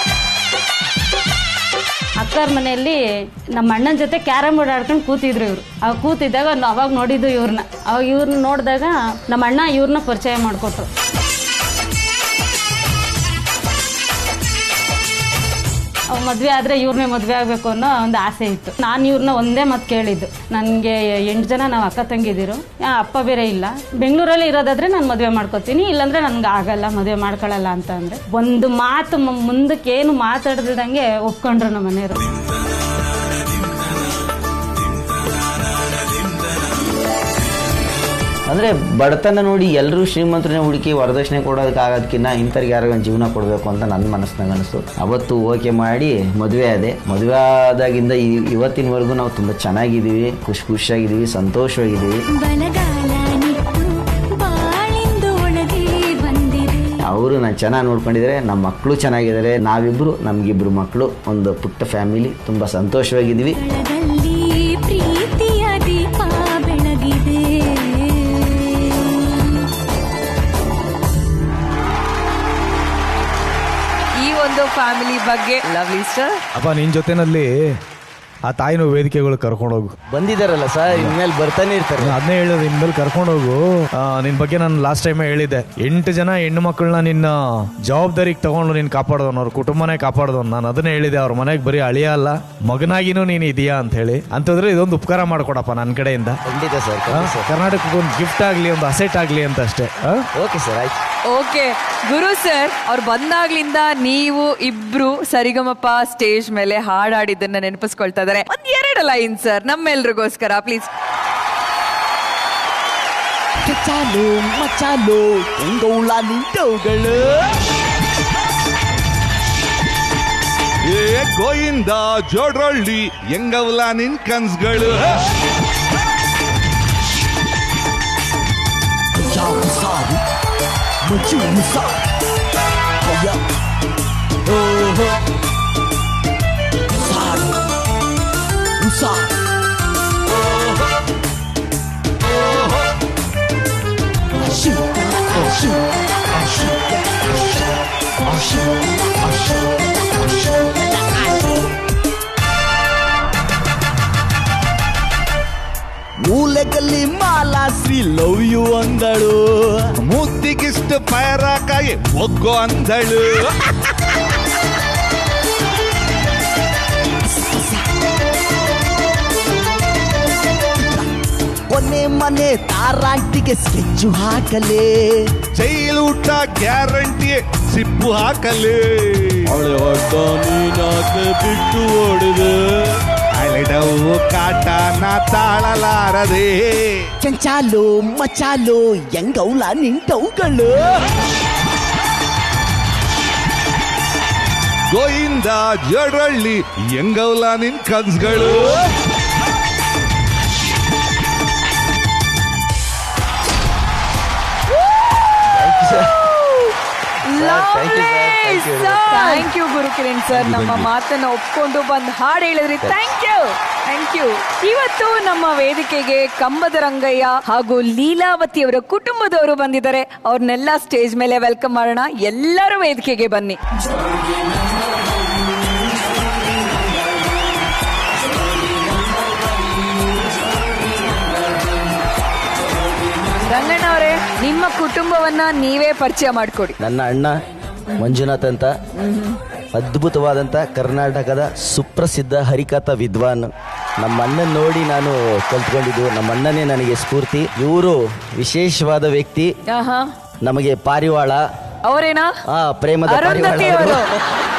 ಅಕ್ಕರ ಮನೆಯಲ್ಲಿ ನಮ್ಮ ಅಣ್ಣನ ಜೊತೆ ಕ್ಯಾರಮ್ ಬೋರ್ಡ್ ಆಡ್ಕೊಂಡು ಕೂತಿದ್ರು ಇವರು. ಅವಾಗ ಕೂತಿದ್ದಾಗ ಅವಾಗ ನೋಡಿದ್ದು ಇವ್ರನ್ನ. ಅವಾಗ ಇವ್ರನ್ನ ನೋಡಿದಾಗ ನಮ್ಮ ಅಣ್ಣ ಇವ್ರನ್ನ ಪರಿಚಯ ಮಾಡಿಕೊಟ್ರು. ಮದುವೆ ಆದರೆ ಇವ್ರನ್ನೇ ಮದುವೆ ಆಗಬೇಕು ಅನ್ನೋ ಒಂದು ಆಸೆ ಇತ್ತು. ನಾನು ಇವ್ರನ್ನ ಒಂದೇ ಮಾತು ಕೇಳಿದ್ದು, ನನಗೆ 8 ಜನ ನಾವು ಅಕ್ಕ ತಂಗಿದಿರು, ಅಪ್ಪ ಬೇರೆ ಇಲ್ಲ, ಬೆಂಗಳೂರಲ್ಲಿ ಇರೋದಾದ್ರೆ ನಾನು ಮದುವೆ ಮಾಡ್ಕೋತೀನಿ, ಇಲ್ಲಾಂದ್ರೆ ನನ್ಗೆ ಆಗಲ್ಲ, ಮದುವೆ ಮಾಡ್ಕೊಳ್ಳಲ್ಲ ಅಂತ ಅಂದರೆ ಒಂದು ಮಾತು ಮುಂದಕ್ಕೆ ಏನು ಮಾತಾಡ್ದಿದಂಗೆ ಒಪ್ಕೊಂಡ್ರು ನಮ್ಮ ಮನೆಯವರು. ಅಂದರೆ ಬಡತನ ನೋಡಿ ಎಲ್ಲರೂ ಶ್ರೀಮಂತರನ್ನೇ ಹುಡುಕಿ ವರದಕ್ಷಿಣೆ ಕೊಡೋದಕ್ಕಾಗೋದಕ್ಕಿಂತ ಇಂಥವ್ರಿಗೆ ಯಾರಿಗ ಜೀವನ ಕೊಡಬೇಕು ಅಂತ ನನ್ನ ಮನಸ್ಸಿನಾಗ ಅನಿಸ್ತು. ಅವತ್ತು ಓಕೆ ಮಾಡಿ ಮದುವೆ ಆದೆ. ಮದುವೆ ಆದಾಗಿಂದ ಇವತ್ತಿನವರೆಗೂ ನಾವು ತುಂಬ ಚೆನ್ನಾಗಿದ್ದೀವಿ, ಖುಷಿಯಾಗಿದ್ದೀವಿ, ಸಂತೋಷವಾಗಿದ್ದೀವಿ. ಅವರು ನಾನು ಚೆನ್ನಾಗಿ ನೋಡ್ಕೊಂಡಿದ್ದಾರೆ, ನಮ್ಮ ಮಕ್ಕಳು ಚೆನ್ನಾಗಿದ್ದಾರೆ, ನಾವಿಬ್ಬರು ನಮಗಿಬ್ಬರು ಮಕ್ಕಳು, ಒಂದು ಪುಟ್ಟ ಫ್ಯಾಮಿಲಿ, ತುಂಬ ಸಂತೋಷವಾಗಿದ್ದೀವಿ. ಒಂದು ಫ್ಯಾಮಿಲಿ ಬಗ್ಗೆ ಲವ್ಲಿ ಸರ್. ಅಪ್ಪ ನಿನ್ ಜೊತೆನಲ್ಲಿ ಆ ತಾಯಿನ ವೇದಿಕೆಗಳು ಕರ್ಕೊಂಡೋಗು. ಬಂದಿದ್ದಾರಲ್ಲ ಸರ್, ಇನ್ಮೇಲೆ ಬರ್ತಾನೆ ಇರ್ತಾರೆ. ಅದನ್ನೇ ಹೇಳೋದು, ಇನ್ಮೇಲೆ ಕರ್ಕೊಂಡೋಗು. ನಿನ್ ಬಗ್ಗೆ ನಾನು ಲಾಸ್ಟ್ ಟೈಮೇ ಹೇಳಿದ್ದೆ, 8 ಜನ ಹೆಣ್ಣು ಮಕ್ಕಳನ್ನ ನಿನ್ನ ಜವಾಬ್ದಾರಿಗೆ ತಗೊಂಡು ನೀನ್ ಕಾಪಾಡ್ದವನು, ಅವ್ರ ಕುಟುಂಬನೇ ಕಾಪಾಡ್ದವನು. ನಾನು ಅದನ್ನೇ ಹೇಳಿದೆ, ಅವ್ರ ಮನೆಗೆ ಬರೀ ಅಳಿಯ ಅಲ್ಲ ಮಗನಾಗಿನೂ ನೀನು ಇದೆಯಾ ಅಂತ ಹೇಳಿ. ಅಂತಂದ್ರೆ ಇದೊಂದು ಉಪಕಾರ ಮಾಡ್ಕೊಡಪ್ಪ ನನ್ನ ಕಡೆಯಿಂದ. ಖಂಡಿತ ಸರ್. ಕರ್ನಾಟಕಕ್ಕೆ ಒಂದು ಗಿಫ್ಟ್ ಆಗ್ಲಿ, ಒಂದು ಅಸೆಟ್ ಆಗ್ಲಿ ಅಂತ ಅಷ್ಟೇ. ಓಕೆ ಸರ್, ಆಯ್ತು. ಓಕೆ ಗುರು ಸರ್, ಅವ್ರು ಬಂದಾಗ್ಲಿಂದ ನೀವು ಇಬ್ರು ಸರಿಗಮಪ ಸ್ಟೇಜ್ ಮೇಲೆ ಹಾಡಾಡಿದ್ದನ್ನ ನೆನಪಿಸ್ಕೊಳ್ತಾ ಇದ್ದಾರೆ. ಒಂದ್ 2 ಲೈನ್ ಸರ್ ನಮ್ಮೆಲ್ರಿಗೋಸ್ಕರ ಪ್ಲೀಸ್. ಮಚಾಲು ಮಚಾಲು ಹೆಂಗೌಳ ನಿಂಟವುಗಳು. ಏ ಗೋಯಿಂದ ಜೋಡ್ರಳ್ಳಿ ಹೆಂಗವ್ಲ ನಿನ್ ಕನ್ಸ್ಗಳು. ಸಾರಿ ಮಚ್ಚು ಸಾರಿ ಸಾರಿ ಸಾರಿ ಮೂಲೆಗಲ್ಲಿ ಮಾಲಾಶ್ರೀ ಲವ್ ಯು ಅಂದಳು. ಮುತ್ತಿಗಿಷ್ಟು ಪೈರಾಕಾಯಿ ಒಗ್ಗೋ ಅಂದಳು. ಕೊನೆ ಮನೆ ತಾರಾಂಟಿಗೆ ಸ್ಕೆಚ್ಚು ಹಾಕಲೇ. ಜೈಲೂಟ guarantee sip ಹಾಕಲೇ. ಅವಳೆ ಒಡ್ಡ ನೀನಾಕೆ ಬಿಟ್ಟು ಓಡಿದೆ. ಅಳಿಡವು ಕಾಟನ ತಾಳಲಾರದೆ. ಚಂಚಾಲು ಮಚಾಲು ಹೆಂಗೌಲ ನಿಂಟವುಗಳು. ಗೋಯಿಂದ ಜೋಡ್ರಳ್ಳಿ ಹೆಂಗವ್ಲ ನಿನ್ ಕನ್ಸ್ಗಳು. ಥ್ಯಾಂಕ್ ಯು ಗುರುಕಿರಣ್ ಸರ್, ನಮ್ಮ ಮಾತನ್ನ ಒಪ್ಕೊಂಡು ಬಂದು ಹಾಡು ಹೇಳಿದ್ರಿ. Thank you. ಇವತ್ತು ನಮ್ಮ ವೇದಿಕೆಗೆ ಕಂಬದ ರಂಗಯ್ಯ ಹಾಗೂ ಲೀಲಾವತಿ ಅವರ ಕುಟುಂಬದವರು ಬಂದಿದ್ದಾರೆ. ಅವ್ರನ್ನೆಲ್ಲ ಸ್ಟೇಜ್ ಮೇಲೆ ವೆಲ್ಕಮ್ ಮಾಡೋಣ. ಎಲ್ಲರೂ ವೇದಿಕೆಗೆ ಬನ್ನಿ. ರಂಗಣ್ಣ ಅವರೇ, ನಿಮ್ಮ ಕುಟುಂಬವನ್ನ ನೀವೇ ಪರಿಚಯ ಮಾಡಿಕೊಡಿ. ನನ್ನ ಅಣ್ಣ ಮಂಜುನಾಥ್ ಅಂತ, ಅದ್ಭುತವಾದಂಥ ಕರ್ನಾಟಕದ ಸುಪ್ರಸಿದ್ಧ ಹರಿಕಥಾ ವಿದ್ವಾನ್. ನಮ್ಮ ಅಣ್ಣನ ನೋಡಿ ನಾನು ಕಲ್ತ್ಕೊಂಡಿದ್ದು. ನಮ್ಮ ಅಣ್ಣನೇ ನನಗೆ ಸ್ಫೂರ್ತಿ. ಇವರು ವಿಶೇಷವಾದ ವ್ಯಕ್ತಿ. ನಮಗೆ ಪಾರಿವಾಳ ಅವರೇನಾ? ಪ್ರೇಮದ ಪಾರಿವಾಳ.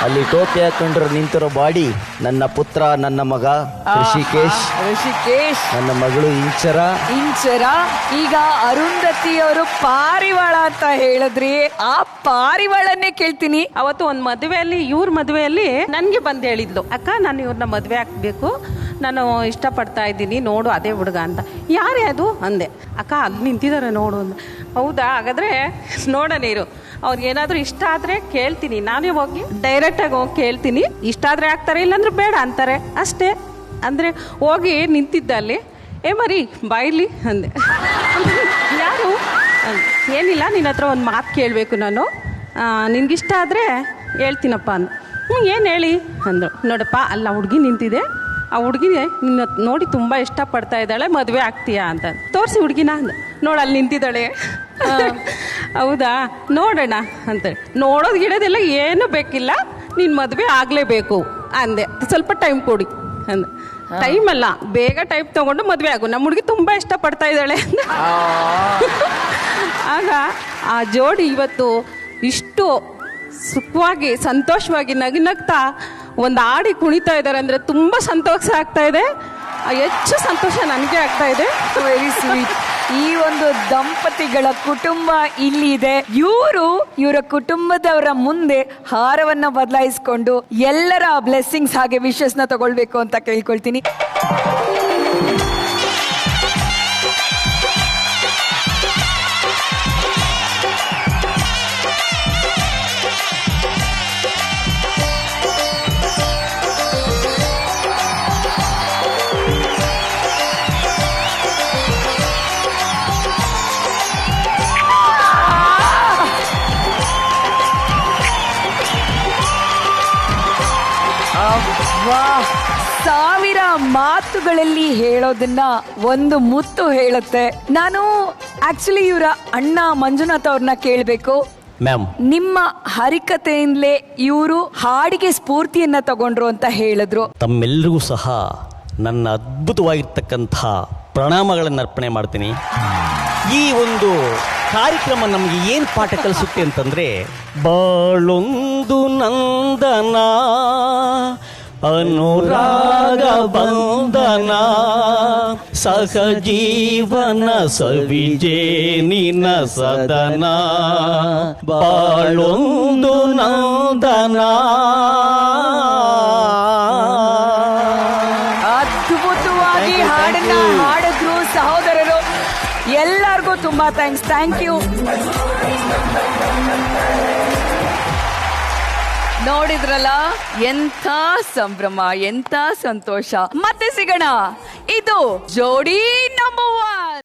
ಅಲ್ಲಿ ಟೋಪಿ ಹಾಕೊಂಡ್ರು ನಿಂತಿರೋ ಬಾಡಿ ನನ್ನ ಪುತ್ರ, ನನ್ನ ಮಗ ಋಷಿಕೇಶ್, ನನ್ನ ಮಗಳು ಇಂಚರ. ಈಗ ಅರುಂಧತಿ ಅವರು ಪಾರಿವಾಳ ಅಂತ ಹೇಳಿದ್ರಿ. ಆ ಪಾರಿವಾಳನ್ನೇ ಕೇಳ್ತೀನಿ. ಅವತ್ತು ಒಂದು ಮದುವೆಯಲ್ಲಿ, ಇವ್ರ ಮದುವೆಯಲ್ಲಿ ನನಗೆ ಬಂದು ಹೇಳಿದ್ಲು, ಅಕ್ಕ ನಾನು ಇವ್ರನ್ನ ಮದುವೆ ಆಗ್ಬೇಕು, ನಾನು ಇಷ್ಟಪಡ್ತಾ ಇದ್ದೀನಿ, ನೋಡು ಅದೇ ಹುಡುಗ ಅಂತ. ಯಾರೇ ಅದು ಅಂದೆ. ಅಕ್ಕ ಅಲ್ಲಿ ನಿಂತಿದ್ದಾರೆ ನೋಡು ಅಂದ. ಹೌದಾ, ಹಾಗಾದ್ರೆ ನೋಡೋಣ ಇರು, ಅವ್ರಿಗೇನಾದ್ರೂ ಇಷ್ಟ ಆದರೆ ಕೇಳ್ತೀನಿ, ನಾನೇ ಹೋಗಿ ಡೈರೆಕ್ಟಾಗಿ ಹೋಗಿ ಕೇಳ್ತೀನಿ, ಇಷ್ಟ ಆದರೆ ಆಗ್ತಾರೆ, ಇಲ್ಲಾಂದ್ರೆ ಬೇಡ ಅಂತಾರೆ ಅಷ್ಟೇ. ಅಂದರೆ ಹೋಗಿ ನಿಂತಿದ್ದ ಅಲ್ಲಿ, ಏ ಮರಿ ಬಾಯ್ಲಿ ಅಂದೆ. ಯಾರು? ಏನಿಲ್ಲ, ನಿನ್ನ ಹತ್ರ ಒಂದು ಮಾತು ಕೇಳಬೇಕು ನಾನು, ನಿನ್ಗಿಷ್ಟ ಆದರೆ ಹೇಳ್ತೀನಪ್ಪ ಅಂದ. ಏನು ಹೇಳಿ ಅಂದರು. ನೋಡಪ್ಪ ಅಲ್ಲ ಹುಡುಗಿ ನಿಂತಿದೆ, ಆ ಹುಡುಗಿ ನಿನ್ನ ನೋಡಿ ತುಂಬ ಇಷ್ಟಪಡ್ತಾ ಇದ್ದಾಳೆ, ಮದುವೆ ಆಗ್ತೀಯಾ ಅಂತ. ತೋರಿಸಿ ಹುಡುಗಿನ ಅಂದ. ನೋಡು ಅಲ್ಲಿ ನಿಂತಿದ್ದಾಳೆ. ಹೌದಾ, ನೋಡೋಣ ಅಂತೇಳಿ. ನೋಡೋದು ಗಿಡೋದೆಲ್ಲ ಏನೂ ಬೇಕಿಲ್ಲ, ನೀನು ಮದುವೆ ಆಗಲೇಬೇಕು ಅಂದೆ. ಸ್ವಲ್ಪ ಟೈಮ್ ಕೊಡಿ ಅಂದೆ. ಟೈಮ್ ಅಲ್ಲ, ಬೇಗ ಟೈಮ್ ತೊಗೊಂಡು ಮದುವೆ ಆಗು, ನಮ್ಮ ಹುಡುಗಿ ತುಂಬ ಇಷ್ಟಪಡ್ತಾ ಇದ್ದಾಳೆ. ಆಗ ಆ ಜೋಡಿ ಇವತ್ತು ಇಷ್ಟು ಸುಖವಾಗಿ ಸಂತೋಷವಾಗಿ ನಗ್ನಗ್ತಾ ಒಂದು ಹಾಡಿ ಕುಣಿತಾ ಇದ್ದಾರೆ ಅಂದರೆ ತುಂಬ ಸಂತೋಷ ಆಗ್ತಾ ಇದೆ. ಹೆಚ್ಚು ಸಂತೋಷ ನನಗೆ ಆಗ್ತಾ ಇದೆ. Very sweet. ಈ ಒಂದು ದಂಪತಿಗಳ ಕುಟುಂಬ ಇಲ್ಲಿ ಇದೆ. ಇವರ ಕುಟುಂಬದವರ ಮುಂದೆ ಹಾರವನ್ನ ಬದಲಾಯಿಸಿಕೊಂಡು ಎಲ್ಲರ ಬ್ಲೆಸ್ಸಿಂಗ್ಸ್ ಹಾಗೆ ವಿಶಸ್ ನ ತಗೊಳ್ಬೇಕು ಅಂತ ಕೇಳ್ಕೊಳ್ತೀನಿ. ಸಾವಿರ ಮಾತುಗಳಲ್ಲಿ ಹೇಳೋದನ್ನ ಒಂದು ಮುತ್ತು ಹೇಳುತ್ತೆ. ನಾನು ಆಕ್ಚುಲಿ ಇವರ ಅಣ್ಣ ಮಂಜುನಾಥ್ ಅವ್ರನ್ನ ಕೇಳಬೇಕು. ಮ್ಯಾಮ್, ನಿಮ್ಮ ಹರಿಕತೆಯಿಂದಲೇ ಇವರು ಹಾಡಿಗೆ ಸ್ಫೂರ್ತಿಯನ್ನ ತಗೊಂಡ್ರು ಅಂತ ಹೇಳಿದ್ರು. ತಮ್ಮೆಲ್ಲರಿಗೂ ಸಹ ನನ್ನ ಅದ್ಭುತವಾಗಿರ್ತಕ್ಕಂಥ ಪ್ರಣಾಮಗಳನ್ನು ಅರ್ಪಣೆ ಮಾಡ್ತೀನಿ. ಈ ಒಂದು ಕಾರ್ಯಕ್ರಮ ನಮಗೆ ಏನು ಪಾಠ ಕಲಿಸುತ್ತೆ ಅಂತಂದರೆ, ಬಾಳೊಂದು ನಂದನ ಅನುರಾಗ ಬಂಧನ ಸಹಜೀವನ ಸವಿಜೇನಿನ ಸದನ ಬಾಳೊಂದು ನಂದನ. ಅದ್ಭುತವಾಗಿ ಹಾಡನ್ನ ಹಾಡಿದ್ರು ಸಹೋದರರು. ಎಲ್ಲರಿಗೂ ತುಂಬಾ ಥ್ಯಾಂಕ್ ಯು. ನೋಡಿದ್ರಲ್ಲ, ಎಂಥ ಸಂಭ್ರಮ, ಎಂಥ ಸಂತೋಷ. ಮತ್ತೆ ಸಿಗೋಣ. ಇದು ಜೋಡಿ ನಂಬರ್ 1.